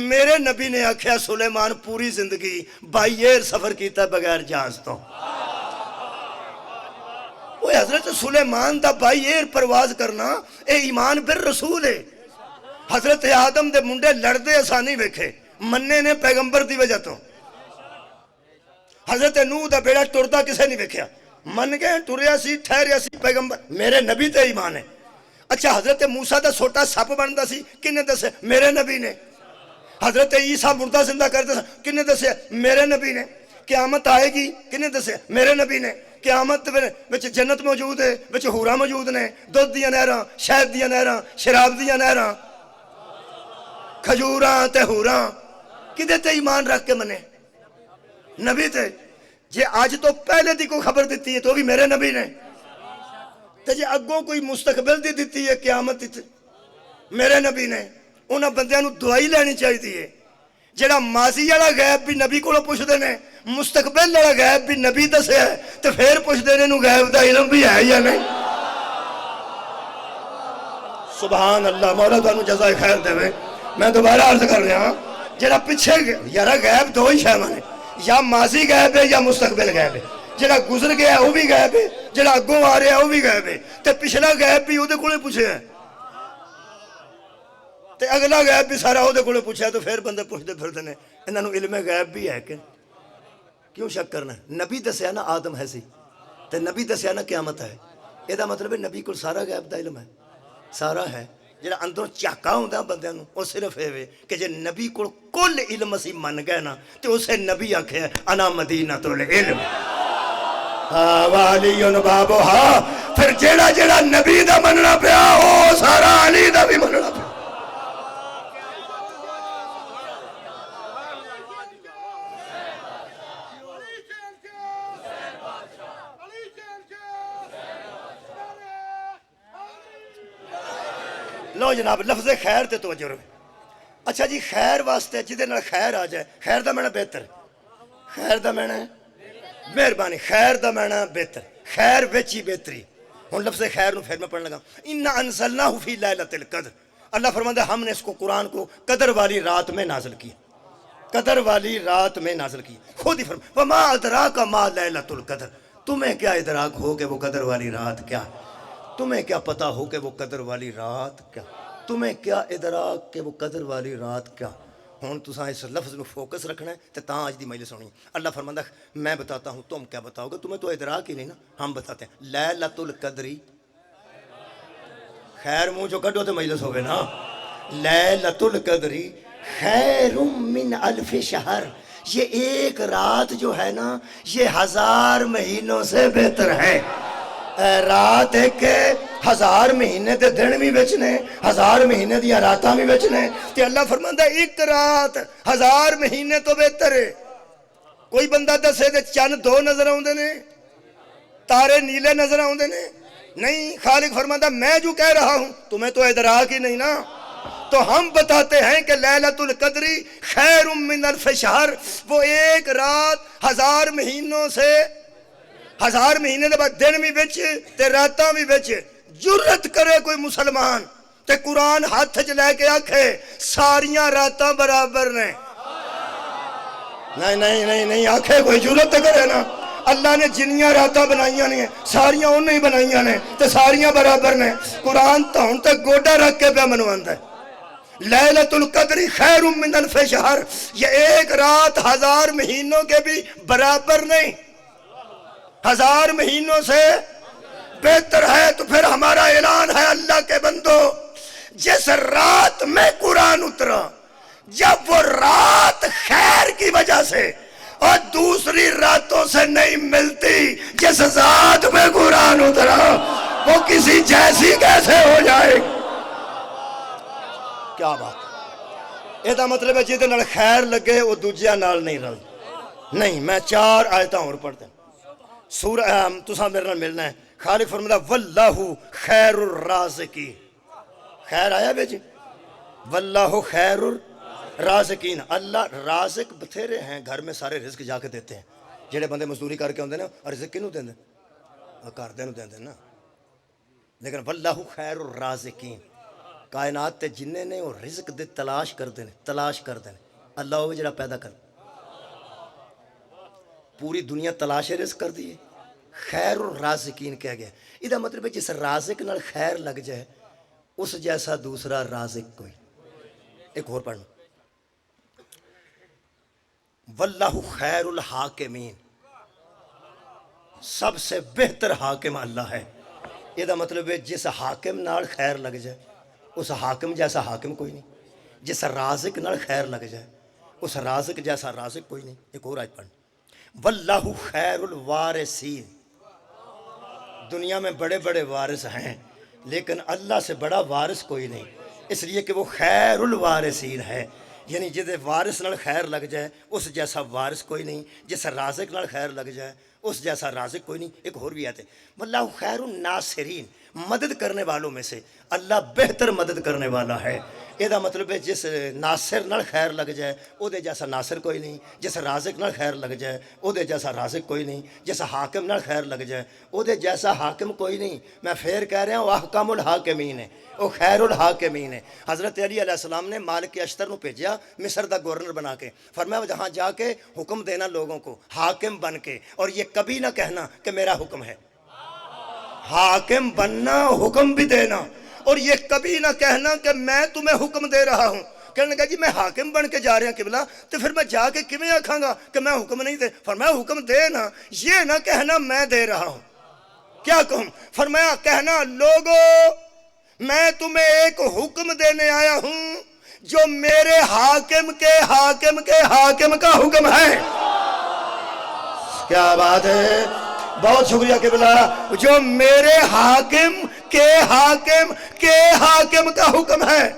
میرے نبی نے آکھیا سلیمان پوری زندگی بائی ایئر سفر کیتا ہے بغیر جہاز تو۔ وہ حضرت سلیمان دا بائی ایئر پرواز کرنا اے ایمان بالرسول ہے۔ حضرت آدم دے منڈے لڑدے آسانی ویکھے، مننے نے پیغمبر دی وجہ تو۔ حضرت نوح دا بیڑا ٹردا کسے نہیں ویکھیا، من گئے ٹریا سی ٹھہریا سی پیغمبر، میرے نبی تے ایمان ہے۔ اچھا حضرت موسیٰ دا سوٹا سپ بندا سی، کنے دسے؟ میرے نبی نے۔ حضرت عیسیٰ مردہ زندہ کرتا سی، کنے دسے؟ میرے نبی نے۔ قیامت آئے گی، کنے دسے؟ میرے نبی نے۔ قیامت وچ جنت موجود ہے، وچ حوراں موجود نے، دودھ دیاں نہراں، شہد دیاں نہراں، شراب دیاں نہراں، کھجوراں تے حوراں، کدے تے ایمان رکھ کے منے؟ نبی تے۔ جے آج تو پہلے دی کوئی خبر دیتی ہے تو بھی میرے نبی نے، تے جے اگوں کوئی مستقبل دی دیتی ہے قیامت تے میرے نبی نے۔ انہاں بندیاں نوں دعائی لینی چاہیے ہے۔ جڑا ماضی والا غیب بھی نبی کولوں پوچھدے نے، مستقبل والا غیب بھی نبی دسیا ہے، تے پھر پوچھدے نے انہوں غیب دا علم بھی ہے یا نہیں؟ سبحان اللہ۔ مولا تانوں جزائے خیر دے۔ میں دوبارہ عرض کر رہا ہوں، جڑا پیچھے یارا غیب دو ہی شے نے، یا ماضی غیب ہے یا مستقبل غیب ہے۔ جڑا گزر گیا ہے وہ بھی غیب ہے، جڑا اگوں آ رہا ہے وہ بھی غیب ہے، تے پچھلا غیب بھی اودے کولے پوچھے ہے، تے اگلا غیب بھی سارا اودے کولے پوچھا ہے۔ تو پھر بندے پوچھتے پھرتے ہیں انہاں نوں علم غیب بھی ہے کہ کیوں شک کرنا ہے؟ نبی دسیا نا آدم ہے سی، تے نبی دسیا نا قیامت ہے۔ یہ مطلب ہے نبی کو سارا غیب دا علم ہے، سارا ہے۔ جڑا اندروں چاکا ہوندا بندیاں نوں وہ صرف اے کہ جے نبی کو کل علم اسی من گئے نا تے اسے نبی آکھے انا مدینۃ العلم والی بابھا۔ پھر جیڑا جیڑا نبی دا مننا پیا او سارا علی دا بھی مننا پیا۔ لو جناب لفظ خیر تے توجہ رہے۔ اچھا جی خیر واسطے جدے نال خیر آ جائے، خیر دا معنی بہتر، خیر دا معنی مہربانی، خیر دا معنی بہتر، خیر وچ ہی بہتری۔ ہن لفظ خیر نو پھر میں پڑھنے لگا، انا انزلناہ فی لیلۃ القدر۔ اللہ فرماتا ہے ہم نے اس کو قرآن کو قدر والی رات میں نازل کیا، قدر والی رات میں نازل کیا۔ خود ہی فرمایا وما ادراک ما لیلۃ القدر، تمہیں کیا ادراک ہو کہ وہ قدر والی رات کیا، تمہیں کیا پتا ہو کہ وہ قدر والی رات کیا۔ تمہیں کیا ادراک کہ وہ قدر والی رات کیا. ہوں تساں اس لفظ میں فوکس رکھنا ہے تو تاں اج دی مجلس ہونی. اللہ فرماندا میں بتاتا ہوں تم کیا بتاؤ گے, تمہیں تو ادراک ہی نہیں نا. ہم بتاتے ہیں لیلۃ القدر, خیر منہ جو کڈو تو مجلس ہوگی نا. لیلۃ القدر خیر من الف شہر, یہ ایک رات جو ہے نا یہ 1000 مہینوں سے بہتر ہے. رات ایک 1000 مہینے دے دن بھی بچ نے, 1000 مہینے دیا راتاں بھی بچ نے. تے اللہ فرماندا ایک رات 1000 مہینے تو بہتر ہے. کوئی بندہ دسے تے چند 2 نظر آوندے نے, تارے نیلے نظر آوندے نے؟ نہیں. خالق فرماندا میں جو کہہ رہا ہوں تمہیں تو ادراک ہی نہیں نا. تو ہم بتاتے ہیں کہ لیلۃ القدر خیر من الف شہر, وہ ایک رات 1000 مہینوں سے, 1000 مہینے دے بعد دن بھی بچ تے راتاں بھی بچ. جرت کرے کوئی مسلمان تے قرآن ہاتھ چ لے کے آکھے ساریاں راتاں برابر نے. نہیں نہیں نہیں نہیں آکھے کوئی جرت کرے نا. اللہ نے جنیاں راتاں بنائیاں نہیں ساریاں انہیں ہی بنائیاں نے تے ساریاں برابر نے. قرآن تو ہن تک گوڈا رکھ کے پہ منواندا ہے. لیلۃ القدر خیر من الف شہر, یہ ایک رات 1000 مہینوں کے بھی برابر نہیں, 1000 مہینوں سے بہتر ہے. تو پھر ہمارا اعلان ہے اللہ کے بندو, جس رات میں قرآن اترا, جب وہ رات خیر کی وجہ سے اور دوسری راتوں سے نہیں ملتی, جس ذات میں قرآن اترا وہ کسی جیسی کیسے ہو جائے. کیا بات ہے. یہ مطلب ہے جہدے نال خیر لگے وہ دوجیاں نال نہیں رل. نہیں میں 4 آیتاں اور پڑھ دیں. سورہ تساں میرے نال ملنا ہے. خالق فرماتا واللہ خیر الرازقین. خیر آیا بے جی, واللہ خیر الرازقین. اللہ رازق بتھیرے ہیں, گھر میں سارے رزق جا کے دیتے ہیں. جڑے بندے مزدوری کر کے آتے ہیں اور رزق کنوں دیندے, گھر دے نوں دیندے نا. لیکن واللہ خیر الرازقین, کائنات تے جننے نے وہ رزق دے تلاش کرتے ہیں, تلاش کرتے ہیں. اللہ وہ جڑا پیدا کر, پوری دنیا تلاش رزق کر دی. خیر الرازقین کہہ گیا. یہ مطلب ہے جس رازق نال خیر لگ جائے اس جیسا دوسرا رازق کوئی. ایک اور پڑھنا, واللہ خیر الحاکمین, سب سے بہتر حاکم اللہ ہے. یہ مطلب ہے جس حاکم نال خیر لگ جائے اس حاکم جیسا حاکم کوئی نہیں. جس رازق نال خیر لگ جائے اس رازق جیسا رازق کوئی نہیں. ایک اور آیت پڑھنا, واللہ خیر الوارثین. دنیا میں بڑے بڑے وارث ہیں لیکن اللہ سے بڑا وارث کوئی نہیں, اس لیے کہ وہ خیر الوارثین ہے. یعنی جدے وارث نال خیر لگ جائے اس جیسا وارث کوئی نہیں, جس رازق نال خیر لگ جائے اس جیسا رازق کوئی نہیں. ایک اور بھی آتے واللہ خیر الناصرین, مدد کرنے والوں میں سے اللہ بہتر مدد کرنے والا ہے. یہ مطلب ہے جس ناصر نال خیر لگ جائے او دے جیسا ناصر کوئی نہیں, جس رازق نال خیر لگ جائے او دے جیسا رازق کوئی نہیں, جس حاکم نال خیر لگ جائے او دے جیسا حاکم کوئی نہیں. میں پھر کہہ رہا ہوں احکم الحاکمین ہے, وہ خیر الحاکمین ہے. حضرت علی علیہ السلام نے مالک اشتر نو بھیجا مصر دا گورنر بنا کے, فرمایا جہاں جا کے حکم دینا لوگوں کو حاکم بن کے, اور یہ کبھی نہ کہنا کہ میرا حکم ہے. حاکم بننا حکم بھی دینا, اور یہ کبھی نہ کہنا کہ میں تمہیں حکم دے رہا ہوں. کہنے لگا جی میں حاکم بن کے جا رہا ہوں قبلہ, تو پھر میں جا کے کیویں آکھاں گا کہ میں حکم نہیں دے. فرمایا حکم دے نا, یہ نہ کہنا میں دے رہا ہوں. کیا کہوں؟ فرمایا کہنا لوگو میں تمہیں ایک حکم دینے آیا ہوں جو میرے حاکم کے حاکم کے حاکم کا حکم ہے. کیا بات ہے, بہت شکریہ قبلہ. جو میرے حاکم کے حاکم کے حاکم کا حکم ہے.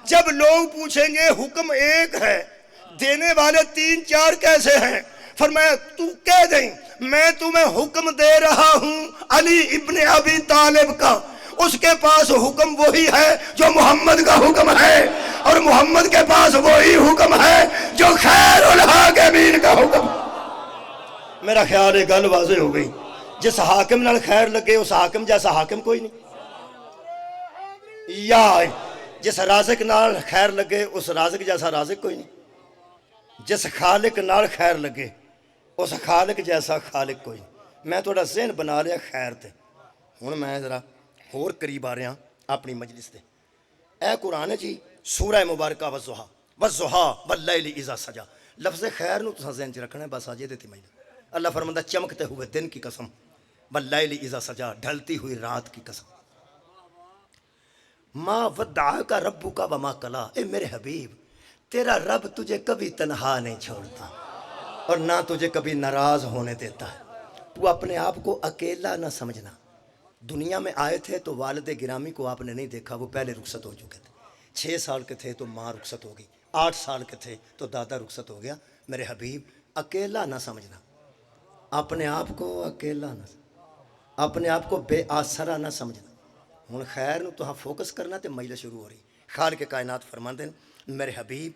جب لوگ پوچھیں گے حکم ایک ہے, دینے والے 3-4 کیسے ہیں؟ فرمایا تو کہہ دیں میں تمہیں حکم دے رہا ہوں علی ابن ابی طالب کا, اس کے پاس حکم وہی ہے جو محمد کا حکم ہے, اور محمد کے پاس وہی حکم ہے جو خیر الحاکمین کا حکم. میرا خیال ہے گل واضح ہو گئی. جس حاکم نال خیر لگے اس حاکم جیسا حاکم کوئی نہیں, یا جس رازق نال خیر لگے اس رازق جیسا رازق کوئی نہیں, جس خالق نال خیر لگے اس خالق جیسا خالق کوئی نہیں. میں تھوڑا ذہن بنا لیا خیر تے, ہوں میں ذرا ہور قریب آ رہا اپنی مجلس تے. اے قرآن جی سورہ مبارکہ والضحیٰ والضحیٰ واللیل اذا سجا، لفظ خیر نو تساں ذہن چ رکھنا ہے، بس آج یہ تھی اللہ فرماتا چمکتے ہوئے دن کی قسم، واللیل اذا سجا، ڈھلتی ہوئی رات کی قسم، ما ودعاک ربک وما قلی، اے میرے حبیب تیرا رب تجھے کبھی تنہا نہیں چھوڑتا اور نہ تجھے کبھی ناراض ہونے دیتا ہے۔ تو اپنے آپ کو اکیلا نہ سمجھنا، دنیا میں آئے تھے تو والد گرامی کو آپ نے نہیں دیکھا، وہ پہلے رخصت ہو چکے تھے، 6 سال کے تھے تو ماں رخصت ہو گئی، 8 سال کے تھے تو دادا رخصت ہو گیا۔ میرے حبیب اکیلا نہ سمجھنا، اپنے آپ کو اکیلا نہ سمجھنا، اپنے آپ کو بے آسرا نہ سمجھنا۔ ہوں خیر نو تو ہاں فوکس کرنا تے مجلس شروع ہو رہی۔ خالق کائنات فرماندے ہیں میرے حبیب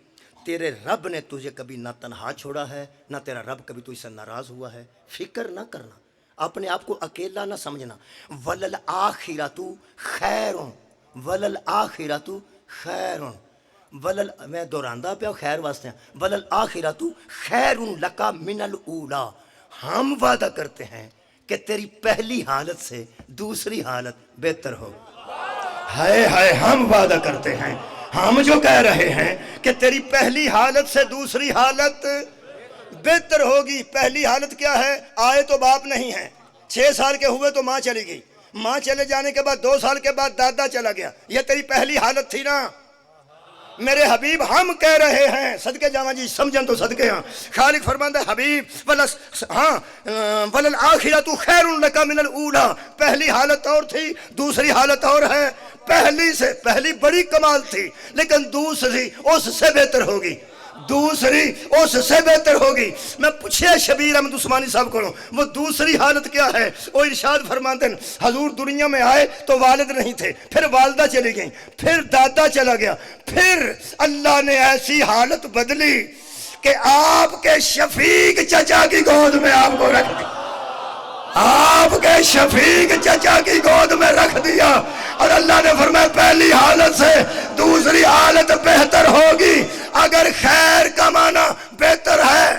تیرے رب نے تجھے کبھی نہ تنہا چھوڑا ہے، نہ تیرا رب کبھی تجھ سے ناراض ہوا ہے، فکر نہ کرنا، اپنے آپ کو اکیلا نہ سمجھنا۔ وللآخرۃ خیر، وللآخرۃ خیر، میں دہراندا پیا خیر واسطے، وللآخرۃ خیر لک من الاولی، ہم وعدہ کرتے ہیں کہ تیری پہلی حالت سے دوسری حالت بہتر ہو۔ ہائے ہائے ہم وعدہ کرتے ہیں، ہم جو کہہ رہے ہیں کہ تیری پہلی حالت سے دوسری حالت بہتر ہوگی۔ پہلی حالت کیا ہے؟ آئے تو باپ نہیں ہے، 6 سال کے ہوئے تو ماں چلی گئی، ماں چلے جانے کے بعد 2 سال کے بعد دادا چلا گیا، یہ تیری پہلی حالت تھی نا۔ میرے حبیب ہم کہہ رہے ہیں، صدقے جاواں جی سمجھن تو صدقے ہاں، خالق فرماندہ حبیب وللآخرۃ خیر لک من الاولی، پہلی حالت اور تھی دوسری حالت اور ہے، پہلی سے پہلی بڑی کمال تھی لیکن دوسری اس سے بہتر ہوگی، دوسری اس سے بہتر ہوگی۔ میں پوچھے شبیر احمد عثمانی صاحب کو وہ دوسری حالت کیا ہے؟ وہ ارشاد فرماتے ہیں حضور دنیا میں آئے تو والد نہیں تھے، پھر والدہ چلی گئیں، پھر دادا چلا گیا، پھر اللہ نے ایسی حالت بدلی کہ آپ کے شفیق چچا کی گود میں آپ کو رکھ دیا، آپ کے شفیق چچا کی گود میں رکھ دیا، اور اللہ نے فرمایا پہلی حالت سے دوسری حالت بہتر ہوگی۔ اگر خیر کا معنی بہتر ہے،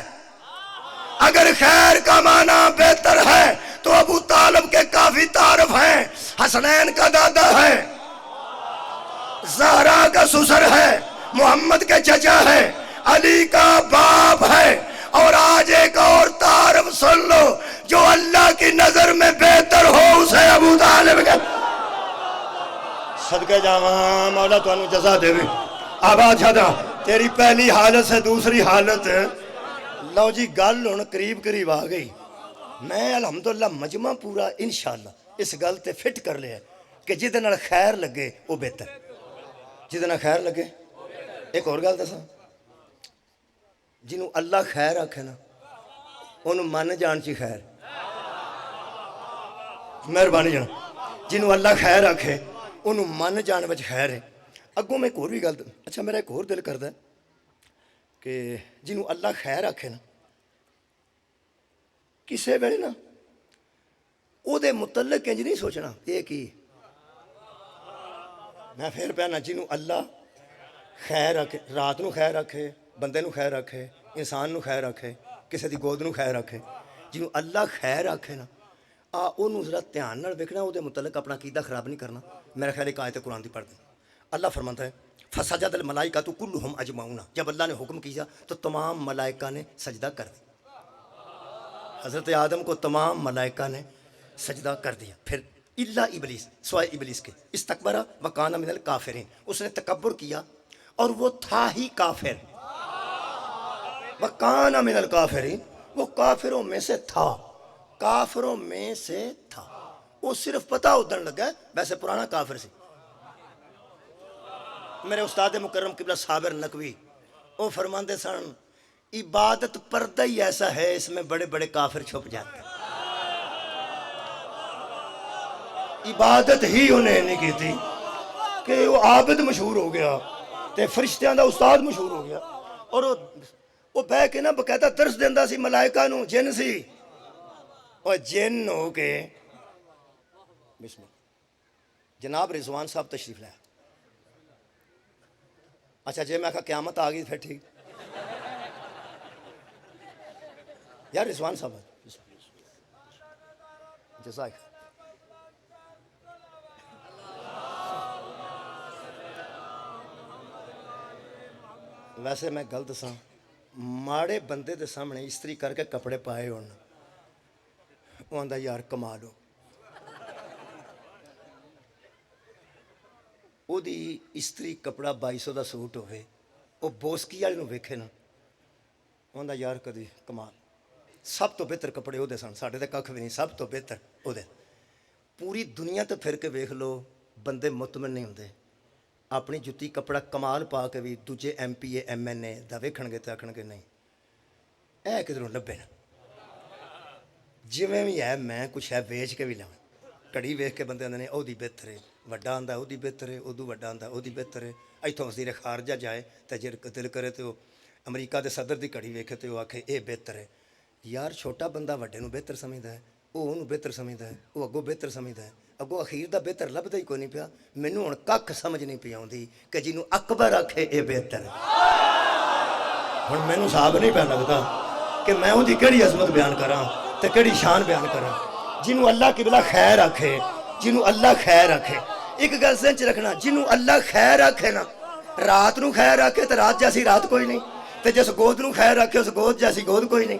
اگر خیر کا معنی بہتر ہے تو ابو طالب کے کافی تعارف ہیں، حسنین کا دادا ہے، زہرا کا سسر ہے، محمد کے چچا ہے، علی کا باپ ہے، اور آج ایک اور تعارف سن لو، جو اللہ کی نظر میں بہتر ہو اسے ابو طالب کے صدقے جاواں مولا تو انو جزا دے بھی۔ آباد جادا تیری پہلی حالت سے دوسری حالت، لو جی گل ہن قریب قریب آ گئی، میں الحمدللہ مجمع پورا انشاءاللہ اس گل تے فٹ کر لیا کہ جدے نال خیر لگے وہ بہتر، جدے نال خیر لگے۔ ایک اور گل دساں، جنہوں اللہ خیر آکھے نا انہوں من جان چی خیر، مہربانی جان، جنہوں اللہ خیر آکھے انہوں من جان بچ خیر ہے۔ اگوں میں ایک اور بھی گل، اچھا میرا ایک اور دل کردا ہے کہ جنہوں اللہ خیر آکھے نا کسے ویلے نا او دے متعلق انج نہیں سوچنا یہ کی، میں پھر پہنا جنہوں اللہ خیر رکھے، رات نو خیر رکھے، بندے نو خیر رکھے، انسان نو خیر رکھے، کسی دی گود نو خیر رکھے، جنہوں اللہ خیر رکھے نا انہوں ذرا دھیان نال ویکھنا، او دے متعلق اپنا عقیدہ خراب نہیں کرنا۔ میرا خیال ایک آیت قرآن دی پڑھ دیں، اللہ فرماتا ہے فسجد الملائکۃ کلھم اجمعون، جب اللہ نے حکم کیا تو تمام ملائکہ نے سجدہ کر دیا، حضرت آدم کو تمام ملائکہ نے سجدہ کر دیا، پھر الا ابلیس، سوائے ابلیس کے، استکبر وکان من الکافرین، اس نے تکبر کیا اور وہ تھا ہی کافر، وکان من الکافرین، وہ کافروں میں سے تھا، کافروں میں سے تھا، وہ صرف پتہ ادھر لگا ہے، ویسے پرانا کافر سی۔ میرے استاد مکرم قبلہ صابر نقوی وہ فرماندے سن عبادت پردہ ہی ایسا ہے اس میں بڑے بڑے کافر چھپ جاتے ہیں، عبادت ہی انہیں نہیں کی تھی کہ وہ عابد مشہور ہو گیا تے فرشتیاں دا استاد مشہور ہو گیا، اور وہ بہ کے نا باقاعدہ درس دیندا سی ملائکہ نو، جن سی، اور جن ہو کے بسم اللہ جناب رضوان صاحب تشریف لائے۔ اچھا جی میں کہا قیامت آ گئی پھر ٹھیک، یار رضوان صاحب جزاک ਵੈਸੇ ਮੈਂ ਗਲਤ ਸਾਂ, ਮਾੜੇ ਬੰਦੇ ਦੇ ਸਾਹਮਣੇ ਇਸਤਰੀ ਕਰਕੇ ਕੱਪੜੇ ਪਾਏ ਹੋਣ, ਉਹ ਆਂਦਾ ਯਾਰ ਕਮਾਲ ਹੋ। ਉਹਦੀ ਇਸਤਰੀ ਕੱਪੜਾ 2200 ਦਾ ਸੂਟ ਹੋਵੇ, ਉਹ ਬੋਸਕੀ ਵਾਲੇ ਨੂੰ ਵੇਖੇ ਨਾ, ਉਹਦਾ ਯਾਰ ਕਦੀ ਕਮਾਲ। ਸਭ ਤੋਂ ਬਿਹਤਰ ਕੱਪੜੇ ਉਹਦੇ ਸਨ, ਸਾਡੇ ਤਾਂ ਕੱਖ ਵੀ ਨਹੀਂ, ਸਭ ਤੋਂ ਬਿਹਤਰ ਉਹਦੇ। ਪੂਰੀ ਦੁਨੀਆ ਤੋਂ ਫਿਰ ਕੇ ਵੇਖ ਲਓ, ਬੰਦੇ ਮੁਤਮਨ ਨਹੀਂ ਹੁੰਦੇ। ਆਪਣੀ ਜੁੱਤੀ ਕੱਪੜਾ ਕਮਾਲ ਪਾ ਕੇ ਵੀ ਦੂਜੇ MPA MNA ਦਾ ਵੇਖਣਗੇ ਤਾਂ ਆਖਣਗੇ ਨਹੀਂ ਇਹ ਕਿਧਰੋਂ ਲੱਭੇ ਨਾ। ਜਿਵੇਂ ਵੀ ਹੈ ਮੈਂ ਕੁਛ ਹੈ ਵੇਚ ਕੇ ਵੀ ਲਵਾਂ। ਘੜੀ ਵੇਖ ਕੇ ਬੰਦੇ ਆਉਂਦੇ ਨੇ ਉਹਦੀ ਬਿਹਤਰ ਹੈ, ਵੱਡਾ ਆਂਦਾ ਉਹਦੀ ਬਿਹਤਰ ਹੈ, ਉਦੋਂ ਵੱਡਾ ਆਂਦਾ ਉਹਦੀ ਬਿਹਤਰ ਹੈ। ਇੱਥੋਂ ਵਜ਼ੀਰ ਖਾਰਜਾ ਜਾਏ ਤਾਂ ਜੇ ਦਿਲ ਕਰੇ ਤੇ ਉਹ ਅਮਰੀਕਾ ਦੇ ਸਦਰ ਦੀ ਘੜੀ ਵੇਖੇ ਤੇ ਉਹ ਆਖੇ ਇਹ ਬਿਹਤਰ ਹੈ। ਯਾਰ ਛੋਟਾ ਬੰਦਾ ਵੱਡੇ ਨੂੰ ਬਿਹਤਰ ਸਮਝਦਾ ਹੈ, ਉਹ ਉਹਨੂੰ ਬਿਹਤਰ ਸਮਝਦਾ ਹੈ, ਉਹ ਅੱਗੋਂ ਬਿਹਤਰ ਸਮਝਦਾ ਹੈ, ਅੱਗੋਂ ਅਖੀਰ ਦਾ ਬਿਹਤਰ ਲੱਭਦਾ ਹੀ ਕੋਈ ਨਹੀਂ ਪਿਆ। ਮੈਨੂੰ ਹੁਣ ਕੱਖ ਸਮਝ ਨਹੀਂ ਪਈ ਆਉਂਦੀ ਕਿ ਜਿਹਨੂੰ ਅਕਬਰ ਆਖੇ ਇਹ ਬਿਹਤਰ ਹੈ। ਹੁਣ ਮੈਨੂੰ ਹਿਸਾਬ ਨਹੀਂ ਪਿਆ ਲੱਗਦਾ ਕਿ ਮੈਂ ਉਹਦੀ ਕਿਹੜੀ ਅਜ਼ਮਤ ਬਿਆਨ ਕਰਾਂ ਤੇ ਕਿਹੜੀ ਸ਼ਾਨ ਬਿਆਨ ਕਰਾਂ। ਜਿਹਨੂੰ ਅੱਲਾਹ ਕਿਬਲਾ ਖੈਰ ਆਖੇ, ਜਿਹਨੂੰ ਅੱਲਾਹ ਖੈਰ ਆਖੇ। ਇੱਕ ਗੱਲ ਜ਼ਿਹਨ 'ਚ ਰੱਖਣਾ, ਜਿਹਨੂੰ ਅੱਲਾਹ ਖੈਰ ਆਖੇ ਨਾ, ਰਾਤ ਨੂੰ ਖੈਰ ਆਖੇ ਤੇ ਰਾਤ ਜੈਸੀ ਰਾਤ ਕੋਈ ਨਹੀਂ, ਤੇ ਜਿਸ ਗੋਦ ਨੂੰ ਖੈਰ ਆਖੇ ਉਸ ਗੋਦ ਜੈਸੀ ਗੋਦ ਕੋਈ ਨਹੀਂ।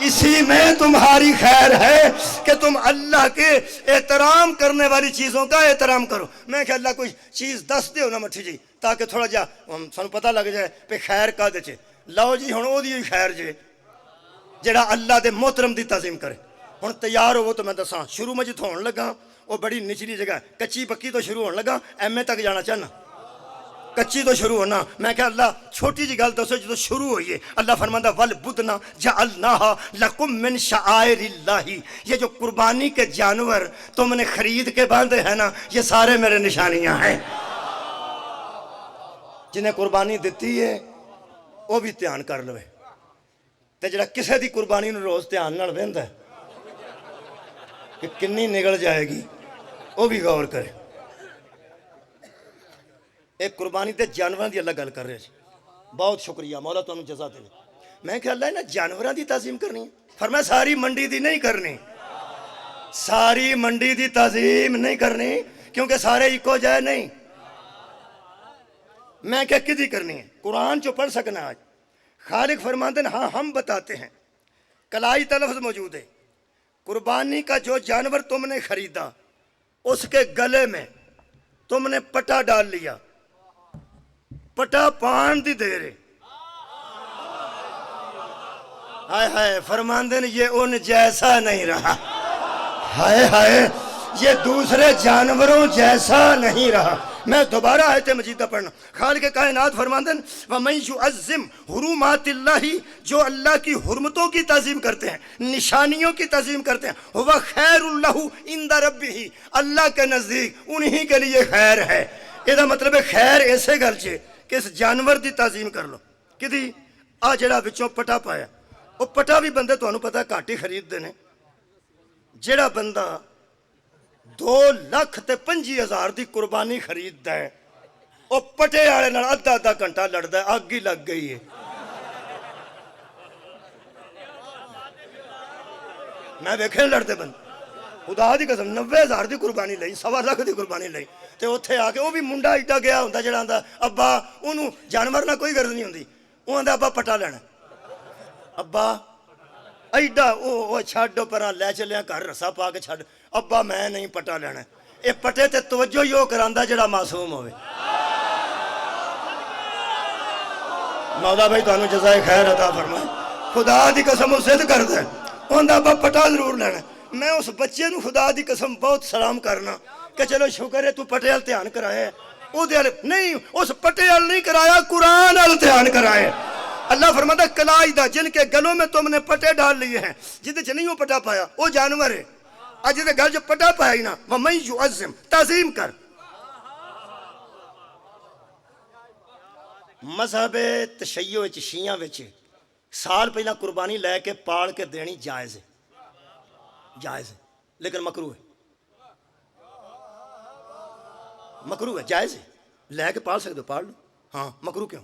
اسی میں تمہاری خیر ہے کہ تم اللہ کے احترام کرنے والی چیزوں کا احترام کرو. میں کہ اللہ کوئی چیز دس دیو نا مٹھی جی تاکہ تھوڑا جا سانو پتہ لگ جائے پہ خیر کا دے چے. لو جی ہن او دی خیر جے جڑا اللہ دے محترم دی تعظیم کرے. ہن تیار ہو تو میں دساں شروع میں جتوں ہون لگا وہ بڑی نچلی جگہ کچی پکی تو شروع ہون لگا ایم اے تک جانا چاہنا کچی تو شروع ہونا. میں کہ اللہ چھوٹی جی گل دسو جدو شروع ہوئی ہے. اللہ فرماندا والبدنا جعلناہا لکم من شعائر اللہ. یہ جو قربانی کے جانور تم نے خرید کے باندھے ہیں نا یہ سارے میرے نشانیاں ہیں. جنہیں قربانی دیتی ہے وہ بھی دھیان کر لوے تے جڑا کسے دی قربانی نو روز دھیان نال ویندا ہے کہ کنی نگل جائے گی وہ بھی غور کرے. ایک قربانی تے جانوراں دی اللہ گل کر رہے ہیں. بہت شکریہ مولا تانوں جزا دے. میں کہ اللہ ہے نا جانوراں دی تعظیم کرنی ہے. فرمایا ساری منڈی دی نہیں کرنی ساری منڈی دی تعظیم نہیں کرنی کیونکہ سارے ایکو جائے نہیں. میں کہ کدی کرنی ہے قرآن جو پڑھ سکنا آج. خالق فرماتے ہیں ہاں ہم بتاتے ہیں. کلائی لفظ موجود ہے. قربانی کا جو جانور تم نے خریدا اس کے گلے میں تم نے پٹا ڈال لیا. پٹا پان دی دے رہے ہائے ہائے فرماندے نے یہ ان جیسا نہیں رہا. ہائے ہائے یہ دوسرے جانوروں جیسا نہیں رہا. میں دوبارہ آیت مجیدہ پڑھنا. خالق کائنات فرماندے وَمَن يُعَظِّمْ حُرُمَاتِ اللَّهِ جو اللہ کی حرمتوں کی تعظیم کرتے ہیں نشانیوں کی تعظیم کرتے ہیں هُوَ خَيْرٌ لَهُ عِنْدَ رَبِّهِ اللہ کے نزدیک انہی کے لیے خیر ہے. یہ مطلب ہے خیر ایسے گل چے کہ اس جانور دی تعظیم کر لو. کدی آ جڑا وچوں پٹا پایا وہ پٹا بھی بندے تانوں پتہ گھٹ ہی خرید دے نے. جڑا بندہ 2,25,000 دی قربانی خریددا ہے وہ پٹے والے نال ادھا ادھا گھنٹہ لڑدا ہے. اگ ہی لگ گئی ہے. میں ویکھے لڑتے بند خدا دی قسم 90,000 دی قربانی لئی 1.25 دی قربانی لئی تے اوتھے آ کے وہ بھی منڈا ایڈا گیا ہوندا جڑا آندا ابا اونوں جانور نہ کوئی غرض نہیں ہوندی. وہ آندا ابا پٹا لینا ابا ایڈا او چھڈ پراں لے چلیا گھر رسا پا کے چھڈ ابا میں نہیں پٹا لینا. اے پٹے تے توجہ ہی وہ کراندا جڑا معصوم ہوئے. مولا بھائی تانوں جزائے خیر عطا فرمائے. خدا دی قسم ضد کردا ہے اوندا ابا پٹا ضرور لینا. میں اس بچے نو خدا دی قسم بہت سلام کرنا کہ چلو شکر ہے تو پٹے وال دھیان کرایا. او دے نہیں اس پٹے وال نہیں کرایا قرآن وال دھیان کرایا. اللہ فرماتا کلائی دا جن کے گلوں میں تم نے پٹے ڈال لیے ہیں جدے چ نہیں وہ پٹا پایا وہ جانور ہے. آج جدے گل جو پٹا پایا ہی نا وَمَن يُعَظِّمْ تعظیم کر. مذہب تشیع شیعہ وچ سال پہلا قربانی لے کے پاڑ کے دینی جائز ہے جائز ہے لیکن مکروہ ہے. مکروہ ہے جائز ہے لے کے پال سکتے ہو پال لو. ہاں مکروہ کیوں؟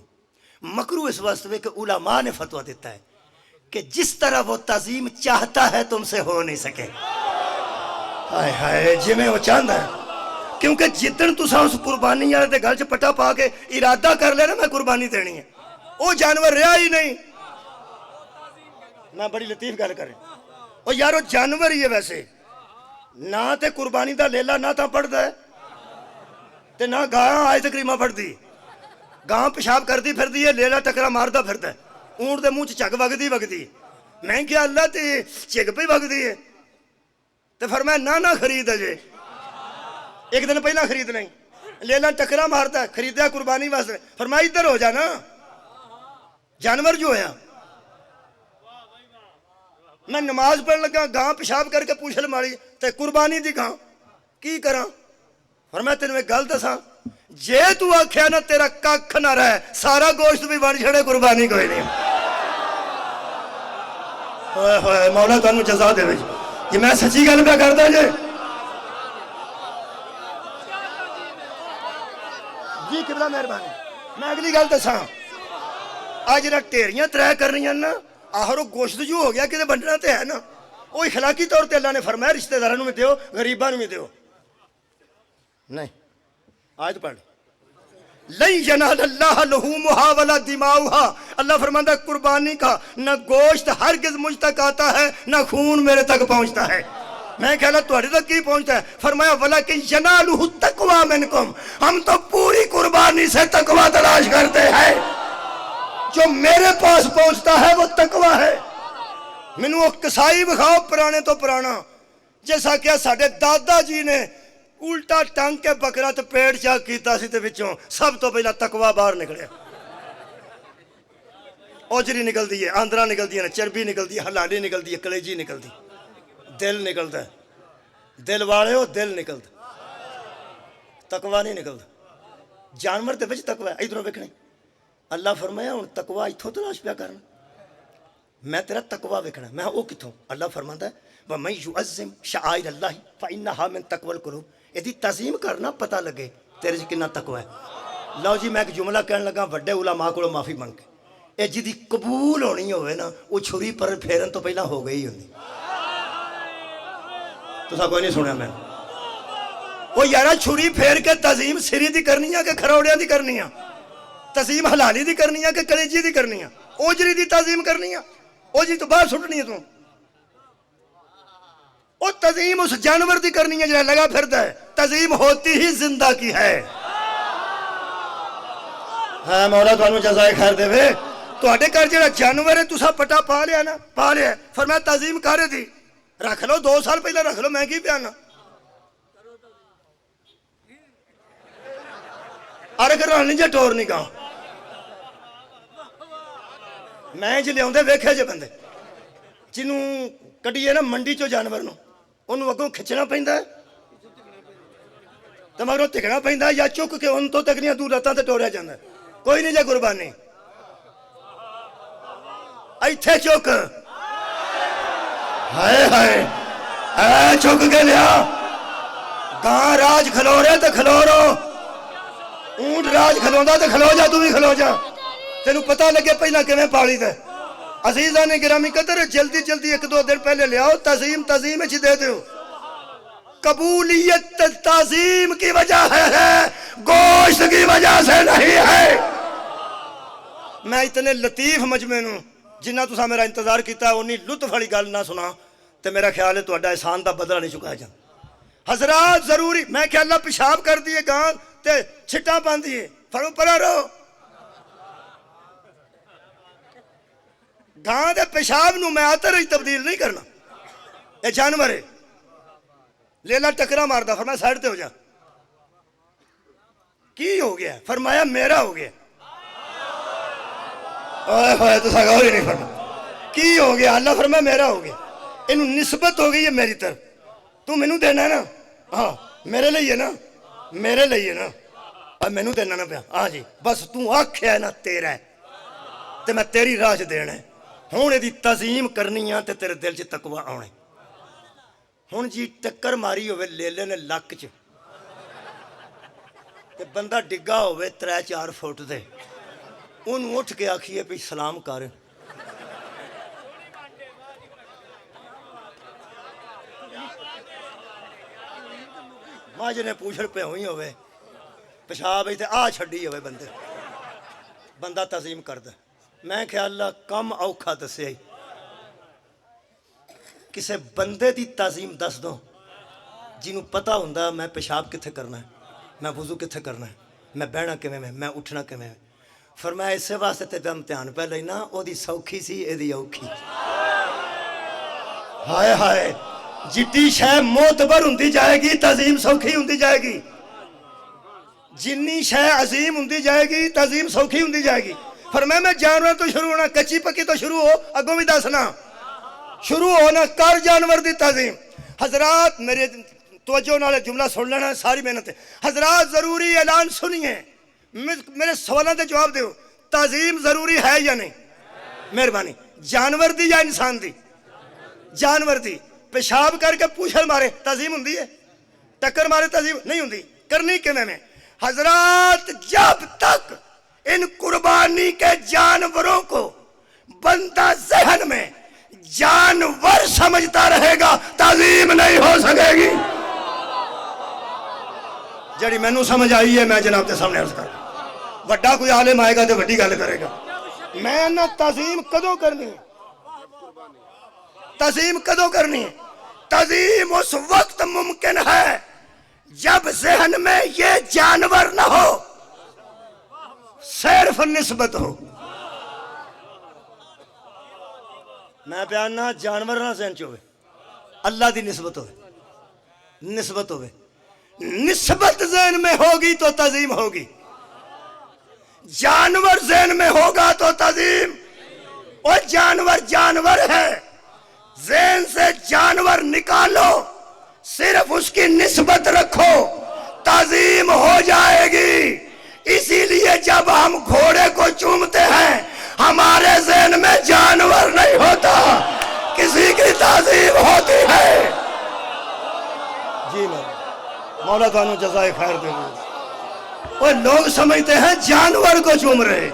مکروہ اس واسطے کہ علماء نے فتویٰ دیتا ہے کہ جس طرح وہ تعظیم چاہتا ہے تم سے ہو نہیں سکے. ہائے ہائے جی میں وہ چاہتا ہے کیونکہ جتن تسا اس قربانی والے دے گل چ پٹا پا کے ارادہ کر لینا میں قربانی دینی ہے وہ جانور رہا ہی نہیں. میں بڑی لطیف گل کریں وہ یارو جانور ہی ہے ویسے نہ تے قربانی دا لیلا نہ تا پڑھدا ہے تے نہ گاں آیت کریمہ پڑھدی. گاں پیشاب کردی پھردی ہے لیلا ٹکرا ماردا پھردا ہے. اونٹ دے منہ چ چگ وگدی. میں کیا اللہ تے چگ پہ وگدی ہے تے فرمایا نہ خرید اجے ایک دن پہلا خرید نہیں. لیلا ٹکرا مارتا ہے خریدیا قربانی واسطے. فرمایا ادھر ہو جانا جانور جو ہویا. میں نماز پڑھن لگا گاں پیشاب کر کے پوچھل ماری تے قربانی دی گاں کی کراں. فرمایا تینوں ایک گل دساں جے تو آکھیا نا تیرا ککھ نہ رہے سارا گوشت بھی بن چھڑے قربانی کوئی نہیں. ہوئے ہوئے مولا تانوں جزا دے وچ یہ میں سچی گل پہ کردا جے. جی قبلہ مہربانی. میں اگلی گل دساں آج جڑا ٹیریاں ترے کرنیاں نا آخر وہ گوشت جو ہو گیا کہ بنٹنا تے ہے نا وہ اخلاقی طور تے اللہ نے فرمایا رشتہ داروں میں دیو غریباں میں دیو. نہیں آیت پڑھ لن ینال اللہ لحومها ولا دماؤها اللہ فرماتا ہے قربانی کا نہ گوشت ہرگز مجھ تک آتا ہے نہ خون میرے تک پہنچتا ہے. میں کہہ رہا تھوڑے تک کی پہنچتا ہے؟ فرمایا وَلَكِنْ يَنَالُهُ التَّقْوَىٰ مِنْكُمْ، ہم تو پوری قربانی سے تقویٰ تلاش کرتے ہیں. جو میرے پاس پہنچتا ہے وہ تقویٰ ہے. مینوں وہ کسائی بکھاؤ پرانے تو پرانا، جیسا کہ ساڈے دادا جی نے الٹا ٹنگ کے بکرا تے پیٹ چاک کیتا سی تے وچوں سب تو پہلا تقویٰ باہر نکلیا. اوجری نکلدی ہے، آندرا نکلدی ہے، چربی نکلدی ہے، حلالی نکلدی ہے، کلیجی نکلدی، دل نکلتا ہے. دل والے ہو دل نکلتا، تقویٰ نہیں نکلتا. جانور دے وچ تقویٰ ہے. ادھروں ویکھنے اللہ فرمایا ہن تقویٰ ایتھوں تلاش پیا کرنا، میں تیرا تقویٰ ویکھنا. میں وہ کتھوں؟ اللہ فرماتا ہے وَمَن يُعَظِّمْ شَعَائِرَ اللَّهِ فَإِنَّهَا مِن تَقْوَى الْقُلُوبِ. یہ تعظیم کرنا پتہ لگے تیرے چ کتنا تقویٰ ہے. لو جی میں ایک جملہ کہنے لگا وڈے علماء کو معافی منگ کے، اے جدی قبول ہونی ہوئے نا وہ چھری پر پھیرن تو پہلا ہو گئی ہوندی. تو سا کوئی نہیں سنیا میں وہ یارا چھری پھیر کے تعظیم سری دی کرنی ہے کہ کھروڑیاں دی کرنی ہے؟ تعظیم حلالی دی کرنی ہے کہ کلیجی دی کرنی ہے؟ اوجری دی تعظیم کرنی ہے؟ اوجری تو باہر سٹنی ہے. تو وہ تعظیم اس جانور دی کرنی ہے جہاں لگا پھردا ہے. تعظیم ہوتی ہی زندہ کی ہے. ہاں مولا تانوں جزائے خیر دے وے. تواڈے گھر جڑا جانور ہے تسا پٹا پا لیا نا، پا لیا. فرمایا تعظیم کرے دی رکھ لو، 2 سال پہلے رکھ لو، میں کی پیانا ارے کر نہیں جے ٹور نہیں کہا. میں جی لیا ویکھے جے بندے جنوں کڈیے نا منڈی چو جانور نو انہوں اگوں کھچنا پہندا ہے تو مگروں تکنا پہندا ہے، یا چک کے ان تو تکنیاں دور راتاں تے ٹوریا جاندا ہے. کوئی نہیں جے قربانی ایتھے چک، ہائے ہائے اے چک کے لیا. گاں راج کھلو رہے تے کھلو رو، اونٹ راج کھلوندا تے کھلو جا، تو بھی کھلو جا. تینوں پتہ لگے پہلا کیویں پالی تے. عزیزان گرامی قدر جلدی جلدی 1-2 دن پہلے لے آؤ. تعظیم اچھی دے دیو. قبولیت تعظیم کی وجہ ہے، گوشت کی وجہ سے نہیں ہے. میں اتنے لطیف مجمع نوں جنہ تسا میرا انتظار کیتا ہے انہی لطف والی گل نہ سنا تے میرا خیال ہے تہاڈا احسان دا بدلہ نہیں چکایا جاتا. حضرات ضروری میں کہ اللہ پیشاب کر دیے گاں تے چھٹا پان دیے فرو پرا رو. گاں دے پیشاب نو میں آتر ہی تبدیل نہیں کرنا. اے جانور ہے لیلا ٹکرا ماردا، فرمایا سائڈ تے ہو جا. کی ہو گیا؟ فرمایا میرا ہو گیا. اوئے ہوئے تو غور ہی نہیں فرمایا کی ہو گیا. اللہ فرمایا میرا ہو گیا. انہوں نسبت ہو گئی ہے میری طرف. تو مینوں دینا ہے نا؟ ہاں میرے لئے نا، میرے لئے نا، اور مینوں دینا نا پیا. ہاں جی بس تو آکھیا ہے نا تیرا ہے تے میں تیری راہ چ دینا ہے. ہوں یہ تعظیم کرنی ہے تے تیرے دل چ تقویٰ آنے. ہوں جی ٹکر ماری ہوئے لیلے نے لک چ تے بندہ ڈگا ہوئے 3-4 فٹ دے، انہوں اٹھ کے آکھیے بھی سلام کر. ماں جی نے پوچھڑ پہ ہوئی ہوئے پیشاب ایتھے آ چھڈی ہوئے بندے، بندہ تعظیم کردا. میں خیال اللہ کم اوکھا دسیا ہی. کسے بندے دی تعظیم دس دو جنہوں پتہ ہوندا میں پیشاب کتھے کرنا ہے، میں وضو کتھے کرنا ہے، میں بہنا کیویں میں اٹھنا کیویں ہے. فرمایا اسے واسطے تے امتحان پہ لینا، او دی سوکھی سی اے دی اوکھی. ہائے ہائے جتنی شے معتبر ہوندی جائے گی تعظیم سوکھی ہوندی جائے گی. جنی شے عظیم ہوندی جائے گی تعظیم سوکھی ہوندی جائے گی. فرمایا میں جانور تو شروع ہونا، کچی پکی تو شروع ہو، اگوں بھی دسنا شروع ہونا کر جانور دی تعظیم. حضرات میرے توجہ نال جملہ سن لینا، ساری محنت ہے. حضرات ضروری اعلان سنیے، میرے سوالوں دے جواب دیو. تعظیم ضروری ہے یا نہیں؟ مہربانی. جانور دی یا انسان دی؟ جانور دی. پیشاب کر کے پوچھل مارے تعظیم ہوندی ہے؟ ٹکر مارے تعظیم نہیں ہوندی. کرنی کیویں میں؟ حضرات جب تک ان قربانی کے جانوروں کو بندہ ذہن میں جانور سمجھتا رہے گا تعظیم نہیں ہو سکے گی. جڑی مینوں سمجھ آئی ہے میں جناب کے سامنے عرض کر. وڈا کوئی عالم آئے گا تو وڈی گل کرے گا. میں نہ تعظیم کدوں کرنی ہے؟ تعظیم کدوں کرنی ہے؟ تعظیم اس وقت ممکن ہے جب ذہن میں یہ جانور نہ ہو، صرف نسبت ہو۔ میں بیاننا جانور نہ ذہن چ ہوئے، اللہ دی نسبت ہوئے، نسبت ہوئے، نسبت ذہن میں ہوگی تو تعظیم ہوگی، جانور ذہن میں ہوگا تو تعظیم۔ اور جانور جانور ہے، ذہن سے جانور نکالو، صرف اس کی نسبت رکھو، تعظیم ہو جائے گی۔ اسی لیے جب ہم گھوڑے کو چومتے ہیں ہمارے ذہن میں جانور نہیں ہوتا، کسی کی تعظیم ہوتی ہے۔ جی مولا تعالیٰ جزائے خیر دے گا۔ اور لوگ سمجھتے ہیں جانور کو چوم رہے۔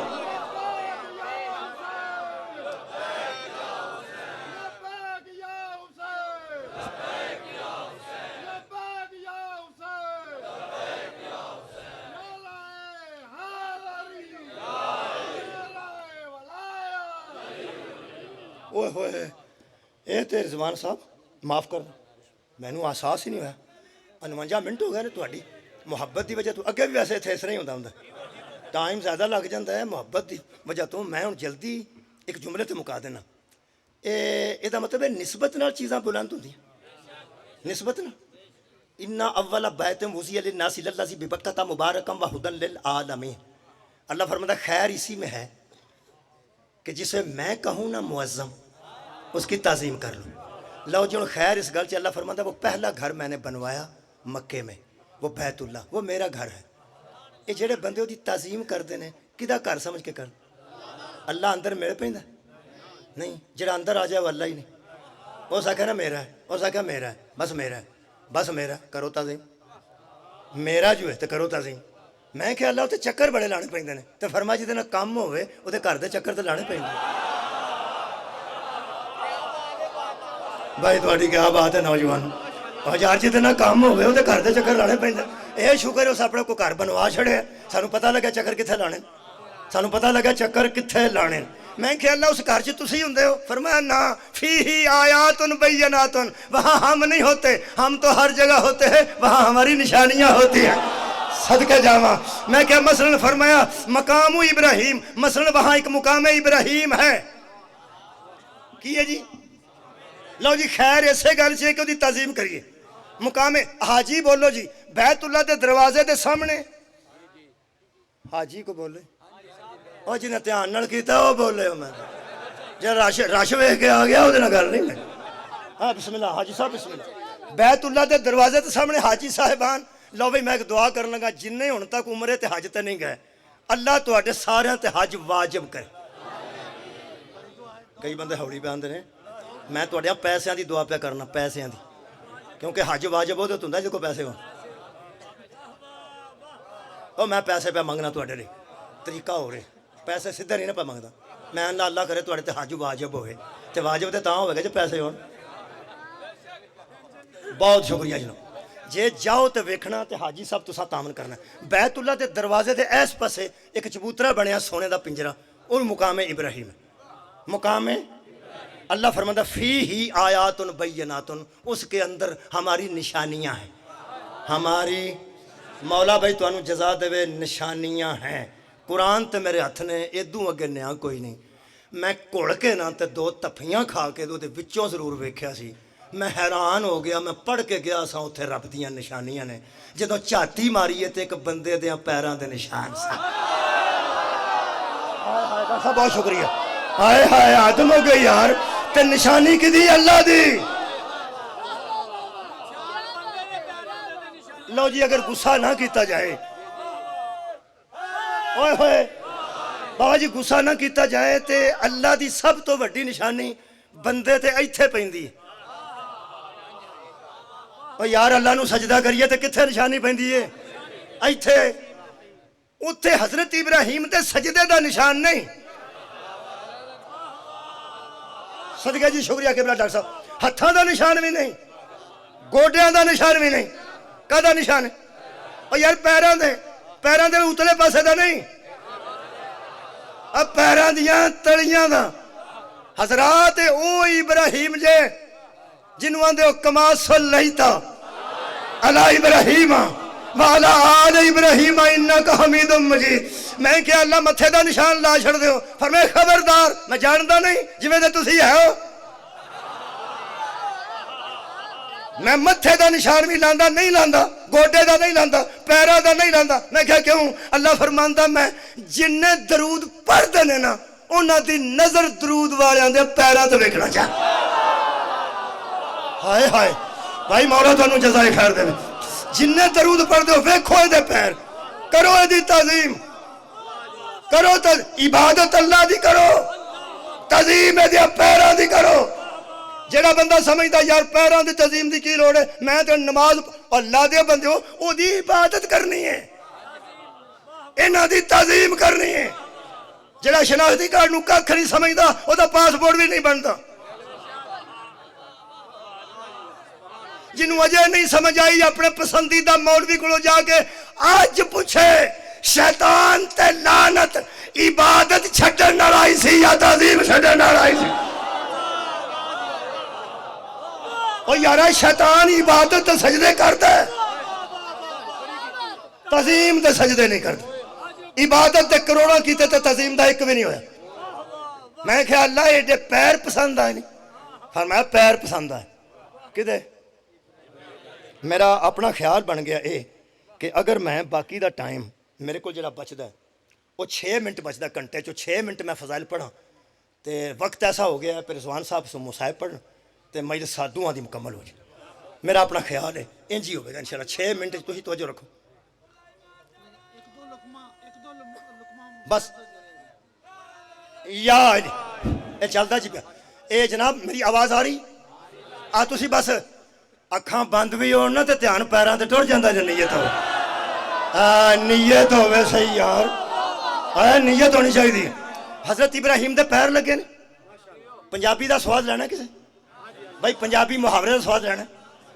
اوہ ہوئے اے تے رضوان صاحب معاف کر، میں نو احساس ہی نہیں ہوا 49 منٹ ہو گئے نے تہاڈی محبت دی وجہ تو، اگے بھی ویسے اتنے اس طرح ہی ہوندا ٹائم زیادہ لگ جاتا ہے محبت دی وجہ تو۔ میں ہوں جلدی ایک جملے تے مکا دینا، اے دا مطلب ہے نسبت نال چیزاں بلند ہوندیاں، نسبت نال۔ ان اول بیت وضع للناس للذی ببکۃ مبارکا وہدی للعالمین، اللہ فرماتا ہے خیر اسی میں ہے کہ جسے میں کہوں نا معظم، اس کی تعظیم کر لو۔ لو جن خیر اس گل سے اللہ فرماتا ہے وہ پہلا گھر میں نے بنوایا مکے میں، وہ بیت اللہ، وہ میرا گھر ہے۔ یہ جڑے بندے وہ دی تعظیم کرتے ہیں کدا گھر سمجھ کے کر؟ اللہ اندر میرے پہندا نہیں، جڑا اندر آ جائے وہ اللہ ہی نہیں۔ وہ سکھا نا میرا ہے، وہ سکھا میرا ہے، بس میرا ہے، بس میرا، کرو تعظیم۔ میرا جو ہے تو کرو تعظیم۔ میں کہ اللہ تے چکر بڑے لانے پیندے نے، تے فرمایا جے نہ کم ہوئے وہ گھر دے چکر تے لانے پیندے۔ بھائی تھوڑی کیا بات ہے نوجوان، ہزار جی نہ کام ہوئے وہ گھر دے چکر لانے پہ۔ یہ شکر ہے اس اپنے کو گھر بنوا چھڑے، سانو پتہ لگا چکر کتنے لانے، سانو پتہ لگا چکر کتنے لانے۔ میں کہ اللہ اس گھر چ تسی ہوندے ہو؟ فرمایا نا فیہ آیات بینات، وہاں ہم نہیں ہوتے، ہم تو ہر جگہ ہوتے ہیں، وہاں ہماری نشانیاں ہوتی ہیں۔ صدقہ جاواں میں کہ مثلا فرمایا مقام ابراہیم، مثلا وہاں ایک مقام ابراہیم ہے، کی ہے جی؟ لو جی خیر ایسے گل سے کہ وہ تعظیم کریے۔ مقام حاجی بولو جی، بیت اللہ دے دروازے دے سامنے حاجی کو بولے، اور جنہیں دھیان نال کیتا وہ بولے، میں جہاں رش ویکھ کے آ گیا وہ گل نہیں ہے۔ ہاں بسم اللہ حاجی صاحب بسم اللہ۔ بیت اللہ دے دروازے دے سامنے حاجی صاحبان، لو بھائی میں ایک دعا کرن لگا، جنہیں ہن تک عمرے تے حج تے نہیں گئے اللہ تواڈے سارے تے حج واجب کرے۔ کئی بندے ہوڑی پہ آندے نے، میں تواڈے پیسیاں دی دعا پہ کرنا، پیسیاں دی، کیونکہ حج واجب ہو تو ہوندا جے کو پیسے ہون۔ او میں پیسے پہ منگنا تواڈے لئی، طریقہ ہو رہے، پیسے سیدھا نہیں نہ پہ منگدا۔ میں اللہ کرے تواڈے تے حج واجب ہوئے، تے واجب تے تاں ہوئے گا جے پیسے ہون۔ بہت شکریہ جناب۔ جے جاؤ تے ویکھنا تے حاجی صاحب تساں تامن کرنا۔ بیت اللہ دے دروازے دے اس پاسے ایک چبوترا بنیا سونے دا پنجرا، اور مقام ابراہیم، مقام اللہ فرماتا فیہ آیات بینات، اس کے اندر ہماری نشانیاں ہیں، ہماری مولا بھائی تو انہوں جزا دے نشانیاں ہیں۔ قرآن تے میرے ہاتھ نے ادوں اگے نیا کوئی نہیں۔ میں کڑ کے نہ تے 2 تفیاں کھا کے دو تے وچوں ضرور ویکھیا سی، میں حیران ہو گیا، میں پڑھ کے گیا سا اتھے رب دیاں نشانیاں نے۔ جدوں چاتی ماری تے ایک بندے دیاں پیراں دے نشان سا۔ بہت شکریہ۔ ہائے ہائے آدم ہو گئی یار، تے نشانی کی دی اللہ دی۔ لو جی اگر غصہ نہ کیتا جائے، اوئے ہوئے بابا جی غصہ نہ کیتا جائے تے اللہ دی سب تو وڈی نشانی بندے تے ایتھے پیندی۔ او یار اللہ نو سجدہ کریے تے کتھے نشانی پیندی ہے؟ ایتھے۔ اتھے حضرت ابراہیم تے سجدے دا نشان نہیں۔ صدقہ جی شکریہ قبلہ ڈاکٹر صاحب۔ ہتھاں دا نشان بھی نہیں، گوڈیاں دا نشان بھی نہیں، کدا نشان ہے؟ اور یار پیراں دے اتلے پاسے دا نہیں۔ پیراں دیاں تلیاں دا حضرات او ابراہیم جے جنہوں آندے کما صلیتا علی ابراہیم وعلی آل ابراہیم انکا حمید مجید. میں کہ اللہ متھے دا نشان لا چھڑ دیو. فرمائے خبردار میں جاندا نہیں جویں دے تسی ہے ہو. میں متھے دا نشان بھی لاندا نہیں لاندا, گوڈے دا نہیں لاندا, پیرا دا نہیں لاندا. میں کہا کیوں؟ اللہ فرماندا میں جننے درود پڑھ دینے نا انہاں دی نظر درود والیاں دے پیراں تے ویکھنا چاہ. ہائے ہائے بھائی مولا تانوں جزائے خیر دے. جننے درود پڑھ دے ویکھو اے دے پیر, کرو اے دی تعظیم, کرو عبادت اللہ دی کرو, تعظیم اے دی پیراں دی کرو. جڑا بندہ سمجھدا یار پیراں دی تعظیم دی کی لوڑ ہے, میں تے نماز اللہ دے بندے ہو او دی عبادت کرنی ہے, انہاں دی تعظیم کرنی ہے. جڑا شناختی کارڈ نوں ککھ نہیں سمجھدا او دا پاسپورٹ بھی نہیں بندا. جنہوں اجے نہیں سمجھ آئی اپنے پسندیدہ مولوی کو جا کے آج پوچھے شیطان تے لعنت عبادت چھڈن نال آئی سی یا تعظیم چھڈن نال آئی سی. او یارا شیطان عبادت تے سجدے کردا ہے, تعظیم تے سجدے نہیں کردا. عبادت تے کروڑاں کیتے تے تعظیم دا ایک بھی نہیں ہویا. میں کہا اللہ ایڈے پیر پسند آئے نہیں. فرمایا پیر پسند آئے کدے. میرا اپنا خیال بن گیا اے کہ اگر میں باقی دا ٹائم میرے کو جڑا بچدا ہے وہ 6 منٹ بچدا گھنٹے چو 6 منٹ میں فضائل پڑھاں تے وقت ایسا ہو گیا ہے پھر رضوان صاحب سے مصاحب پڑھن تے مجلس سادوں دی مکمل ہو جائے. میرا اپنا خیال ہے انج ہی ہوے گا انشاءاللہ. 6 منٹ تسی توجہ رکھو بس. یا اے چلدا جی پیا. اے جناب میری آواز آ رہی آ تسی بس اکھاں بند بھی ہون نا تے دھیان پیراں تے ٹر جاندا جے نیت ہو. نیت ہوے صحیح یار, نیت ہونی چاہیے. حضرت ابراہیم دے پیر لگے نے. پنجابی دا سواد لینا کسے بھائی, پنجابی محاورے دا سواد لینا.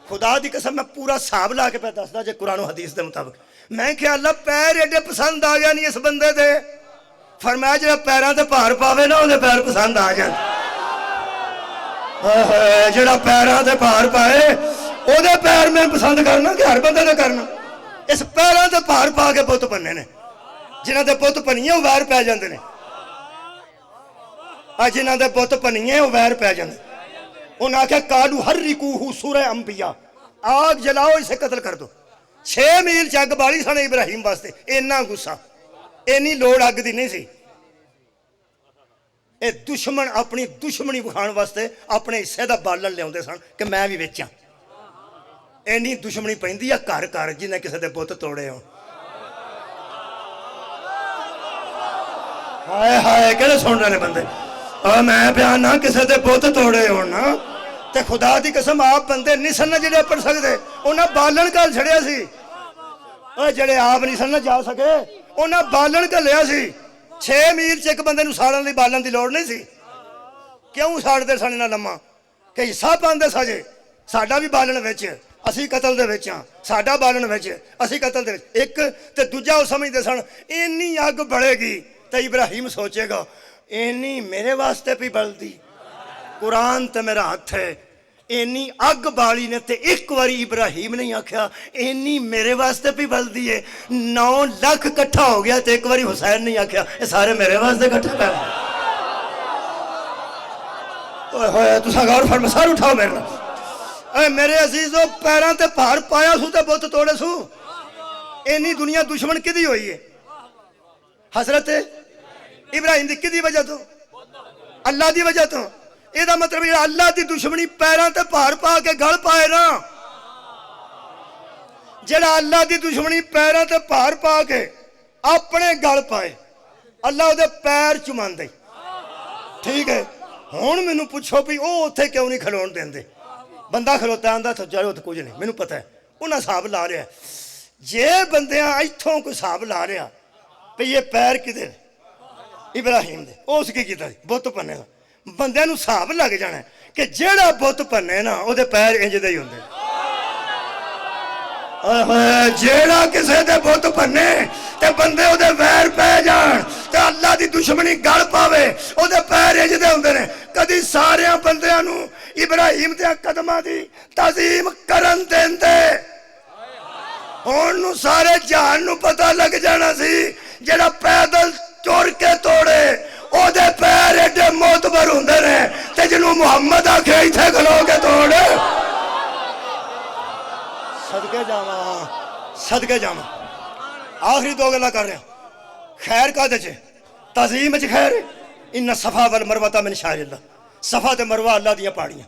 خدا دی قسم میں پورا حساب لا کے پہ دسدا جے قرآن و حدیث دے مطابق. میں کہ اللہ پیر ایڈے پسند آ گیا نہیں اس بندے دے. فرمایا جڑا پیراں تے بھار پاوے نا اودے پیر پسند آ جان. جڑا پیراں تے بھار پائے او دے پیر میں پسند کرنا کہ ہر بندے نے کرنا. اس پیراں تے بھار پا کے بت بننے نے. جنہاں دے بت بنیے وہ ویر پی جاندے نے. جنہاں دے بت بنیے وہ ویر پی جاندے. انہاں آکھیا قالوا حرقوہ سورہ انبیاء, آگ جلاؤ اسے قتل کر دو. 6 میل چگ بالی سن ابراہیم واسطے. اینا غصہ اینی لوڑ اگ دی نہیں سی. اے دشمن اپنی دشمنی بکھان واسطے اپنے حصے دا بالن لے آندے سن کہ میں بھی ویچاں. اینی دشمنی پیندی ہے گھر گھر جنہیں کسے دے بت توڑے ہوں. ہائے ہائے کہڑے سن رہے ہیں بندے. میں بیان نہ کسے دے بت توڑے ہون نا تے خدا دی قسم آپ بندے نہیں سن جڑے پڑھ سکتے. انہاں بالن کل چھڑیا سی. جڑے آپ نہیں سن جا سکے انہاں بالن کل لیا سی. 6 میل چ ایک بندے نوں ساڑن دی بالن دی لوڑ نہیں سی. کیوں ساڑتے سن انہاں لمحہ کہ حصہ پاندے ساجے. ساڈا بھی بالن وچ اسی قتل دے وچ ہاں, ساڈا بالن وچ اسی قتل دے وچ. ایک تے دوجا وہ سمجھدے سن اینی اگ بڑھے گی تے ابراہیم سوچے گا اینی میرے واسطے بھی بلدی. قرآن تے میرا ہاتھ ہے. اینی اگ بالی نے تے ایک واری ابراہیم نہیں آکھیا اینی میرے واسطے بھی بلدی ہے. 9 لاکھ کٹھا ہو گیا تے ایک واری حسین نہیں آکھیا یہ سارے میرے واسطے کٹھا پہ. تساں غور فرما سر اٹھاؤ میرے نال. اے میرے عزیزو پیراں تے بھار پایا سو تے بت توڑے سو. اینی دنیا دشمن کدی ہوئی ہے؟ حضرت ابراہیم دی کدی وجہ تو؟ اللہ دی وجہ تو. یہ دا مطلب یہ اللہ دی دشمنی پیراں تے بھار پا کے گل پائے نا. جڑا اللہ دی دشمنی پیراں تے بھار پا کے اپنے گل پائے اللہ دے پیر چماندے. ٹھیک ہے ہن مینوں پوچھو بھی او اوتھے کیوں نہیں کھلون دیندے. بندہ کھلوتا آندا تو چلو تو کچھ نہیں مینوں پتہ ہے انہاں حساب لا رہا ہے. جے بندیاں ایتھوں کوئی حساب لا رہا بھی یہ پیر کدے ابراہیم دے اس کی کیتا بت پنے دا. بندے نوں حساب لگ جانا ہے کہ جیڑا بت پنے نا او دے پیر انج دے ہی ہوندے. جیڑا کسے دے بت پنے تے بندے او دے ویر پہ جان تے اللہ دی دشمنی گل پاوے وہ پیر اجدے ہوندے نے کدی سارے بندیاں نو ابراہیم دے قدماں دی تعظیم کرن دیندے ہن سارے جہان نو پتہ لگ جانا سی جڑا پیدل ٹر کے توڑے او دے پیر ایڈے معتبر ہوندے نے تے جنوں محمد آکھے ایتھے کھلو کے توڑ صدقے جاواں صدقے جاواں آخری دو گلاں کر رہے ہیں خیر کا دے تعظیم وچ خیر ان صفا والمروہ من شعائر اللہ صفا تے مروہ اللہ دیاں پہاڑیاں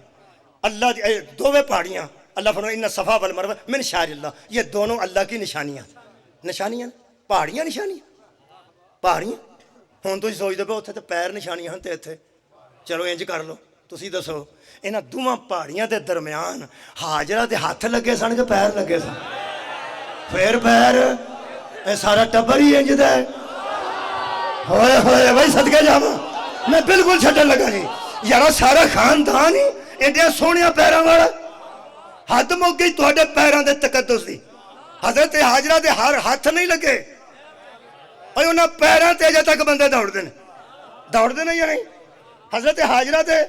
اللہ دی دوویں پہاڑیاں اللہ فرماتا ان صفا والمروہ من شعائر اللہ یہ دونوں اللہ کی نشانیاں پہاڑیاں نشانیاں پہاڑیاں ہن تسی سوچدے پے اوتھے تے پیر نشانیاں ہن تے ایتھے چلو انج کر لو تسی دسو انہاں دوواں پہاڑیاں دے درمیان حاجرہ دے ہاتھ لگے سن کہ پیر لگے سن پھر پیر اے سارا ٹبر ہی انج دا ہے ہوئے ہوئے بھائی صدقے جاواں میں بالکل چھڈن لگا جی یارا سارا خاندان ہی ایڈیاں سونیاں پیراں والا حد مک گئی تہاڈے پیراں دے تقدس دی حضرت حاجرہ دے ہر ہاتھ نہیں لگے اور انہاں پیراں تے اجے تک بندے دوڑدے نے یا نہیں حضرت حاجرہ دے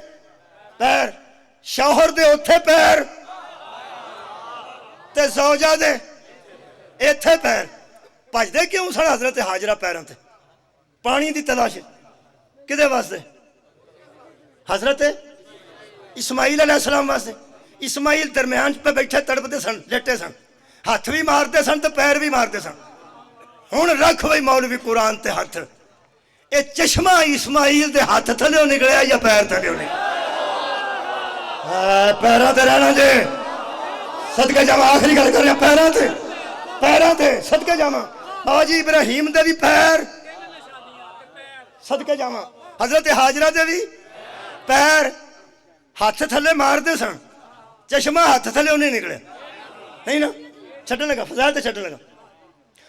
پیر شوہر دے اوتھے پیر تے زوجہ دے ایتھے پیر بھجدے کیوں سن حضرت حاجرہ پیراں تے پانی دی تلاش کدے واسطے حضرت اسماعیل علیہ السلام واسطے اسماعیل درمیان پہ بیٹھے تڑپتے سن لیٹے سن ہاتھ بھی مارتے سن تو پیر بھی مارتے سن ہن رکھ بھائی مولوی قرآن تے ہاتھ اے چشمہ اسماعیل دے ہاتھ تھلیوں نکلیا یا پیر تھلیوں نکلیا پیراں تے رہنا جے صدقے جاواں آخری گل کر رہا پیراں تے صدقے جاواں بابا جی ابراہیم دے بھی پیر صدقے جاواں حضرت حاجرہ دے بھی پیر ہاتھ تھلے مار دے سن چشمہ ہاتھ تھلے انہیں نکلے نہیں نا چھٹن لگا فضائل تے چھٹن لگا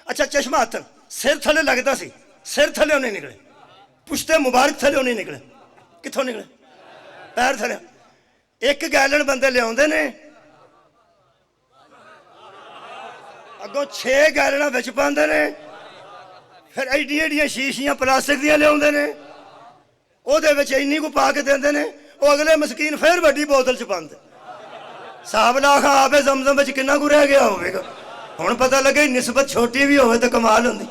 اچھا چشمہ ہاتھ سر تھلے لگتا سی سر تھلے انہیں نکلے پشتے مبارک تھلے انہیں نکلے کتھوں نکلے پیر تھلے ایک گیلن بندے لے آندے نے اگوں 6 گیلناں وچ پاندے نے پھر ایڈیاں ایڈیاں شیشیاں پلاسٹک دیاں لے آندے نے او دے وچ اینی کو پا کے دیندے نے او اگلے مسکین پھر وڈی بوتل چ پاندے صاحب لاکھ آب زمزم وچ کنا کو رہ گیا ہوے گا ہن پتہ لگے نسبت چھوٹی بھی ہوے تو کمال ہوندی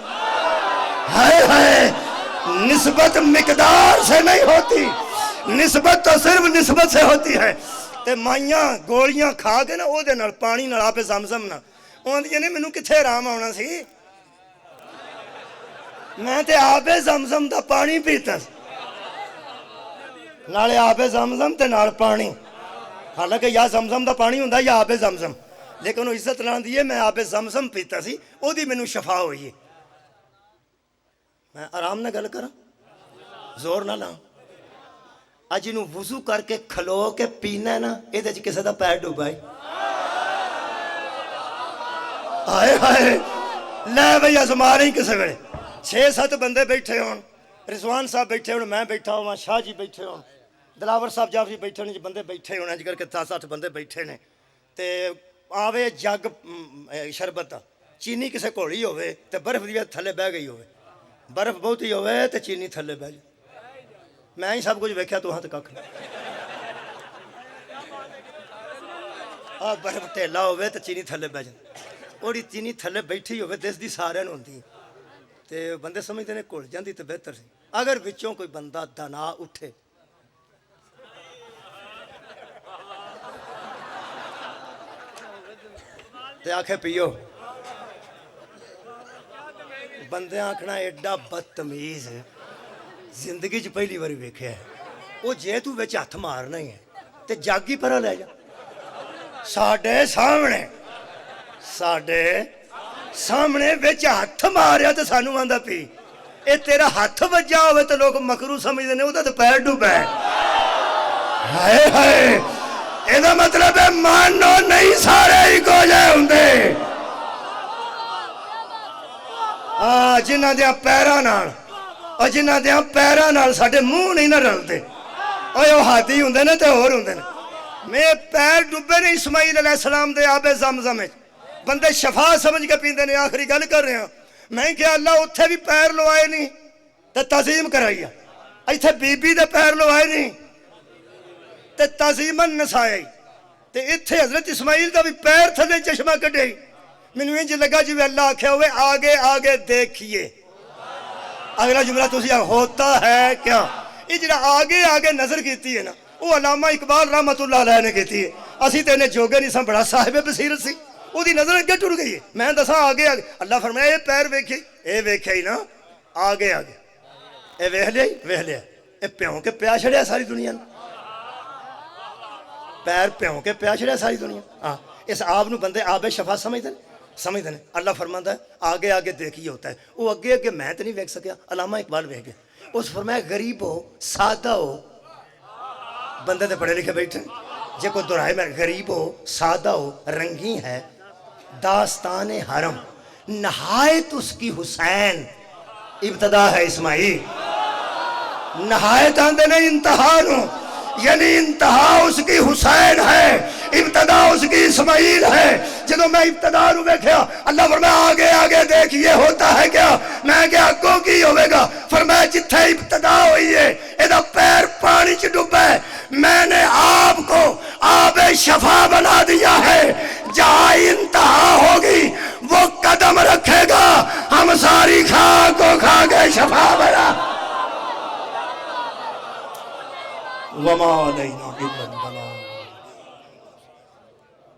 ہائے ہائے نسبت مقدار سے نہیں ہوتی نسبت تو صرف نسبت سے ہوتی ہے تے مائیاں گولیاں کھا کے نا او دے نال پانی نال آب زمزم نہ اوندیاں نے مینوں کتھے آرام آونا سی میں تے آب زمزم دا پانی پیتا نالے آب زمزم تے نال پانی حالانکہ یا زمزم دا پانی ہوندا یا آب زمزم لیکن وہ عزت نہ دیے میں آب زمزم پیتا سی او دی مینوں شفا ہوئی ہے میں آرام نہ گل کراں زور نہ لاں اج انہوں وضو کر کے کھلو کے پینا ہے نا اے دے کسے دا پیر ڈوبائی آئے آئے لے بھئی ازما رہی کسے ویلے 6-7 بندے بیٹھے ہون رضوان صاحب بیٹھے ہون میں بیٹھا ہوں شاہ جی بیٹھے ہون دلاور صاحب جعفری بیٹھے ہونے بندے بیٹھے ہونے اج کر کے 7-8 بندے بیٹھے نے تے آوے جگ شربت دا چینی کسے کولی ہوئے تے برف دی تھلے بہ گئی ہوئے برف بہت ہی ہوئے تے چینی تھلے بہ جائے میں ہی سب کچھ ویکھیا تو ہاں تے ککھ برف ٹھیلا ہوئے تے چینی تھلے بہ جائے اوڑی چینی تھلے بیٹھی ہوئے دس دی سارے ہوندی تے بندے سمجھتے نے کھل جاندی تے بہتر سی اگر وچوں کوئی بندہ دنا اٹھے تے آکھے پیو بندے آکھنا ایڈا بدتمیز ہے زندگی چ پہلی باری ویکھیا ہے وہ جے تو وچ ہاتھ مارنا ہی ہے تے جگ ہی پرا لے جا ساڈے سامنے وچ ہاتھ ماریا تے سانو آندا پی اے تیرا ہاتھ وجا ہوئے تے لوگ مکرو سمجھدے نے اودا تے پیر ڈوبا ہے ہائے ہائے اے دا مطلب ہے مانو نہیں سارے ہی کو جائے ہوندے جنہاں دیاں پیراں نال اور جنہاں دیاں پیراں نال ساڈے منہ نہیں نہ رلدے اوے او ہادی ہوندے نے تے ہور ہوندے نے میں پیر ڈوبے نے اسماعیل علیہ السلام دے آب زمزم وچ بندے شفا سمجھ کے پیندے نے آخری گل کر رہے ہیں میں کہ اللہ اتھے بھی پیر لوائے نہیں تے تعظیم کرائی ایتھے بی بی دے پیر لوائے نہیں تے تعظیمن نسائے تے ایتھے حضرت اسماعیل دا بھی پیر تھلے چشمہ کڈے مینوں انج لگا جی اللہ آکھیا ہوئے آگے آگے دیکھیے اگلا جملہ تسی ہوتا ہے کیا یہ جڑا آگے آگے نظر کیتی ہے نا وہ علامہ اقبال رحمت اللہ علیہ نے کیتی ہے اسی تے نے جوگے نہیں سن بڑا صاحب بصیرت سی وہ دی نظر اگے ٹر گئی ہے میں دساں آگے آگے اللہ فرمایا یہ پیر ویکھے اے ویکھیا ہی نا آگے آگے اے ویکھ لیا اے پیوں کے پیا چھڑیا ساری دنیا نے پیر پیوں کے پیا چھڑیا ساری دنیا ہاں اس آپ نو بندے آب شفا سمجھتے ہیں اللہ فرماتا ہے آگے آگے دیکھیے ہوتا ہے وہ اگے اگے میں تو نہیں ویکھ سکیا علامہ اقبال ویکھ گیا اس فرمایا غریب ہو سادہ ہو بندے تے پڑھے لکھے بیٹھے جے کوئی دہرائے میں غریب ہو سادہ ہو رنگی ہے داستان حرم نہایت اس کی حسین ابتدا ہے اسماعیل نہایت آندے نہیں انتہا نو یعنی انتہا اس کی حسین ہے ابتدا اس کی اسماعیل ہے جدو میں ابتدا نو بیکھیا اللہ فرمایا آگے آگے دیکھئے ہوتا ہے کیا میں کیا کو کی ہوئے گا فرمایا جتھے ابتدا ہوئی ہے ایدہ پیر پانی چ ڈوبے میں نے آپ کو آب شفا بنا دیا ہے جہاں انتہا ہوگی وہ قدم رکھے گا ہم ساری خاک کو کھا کے شفا بنا وما علینا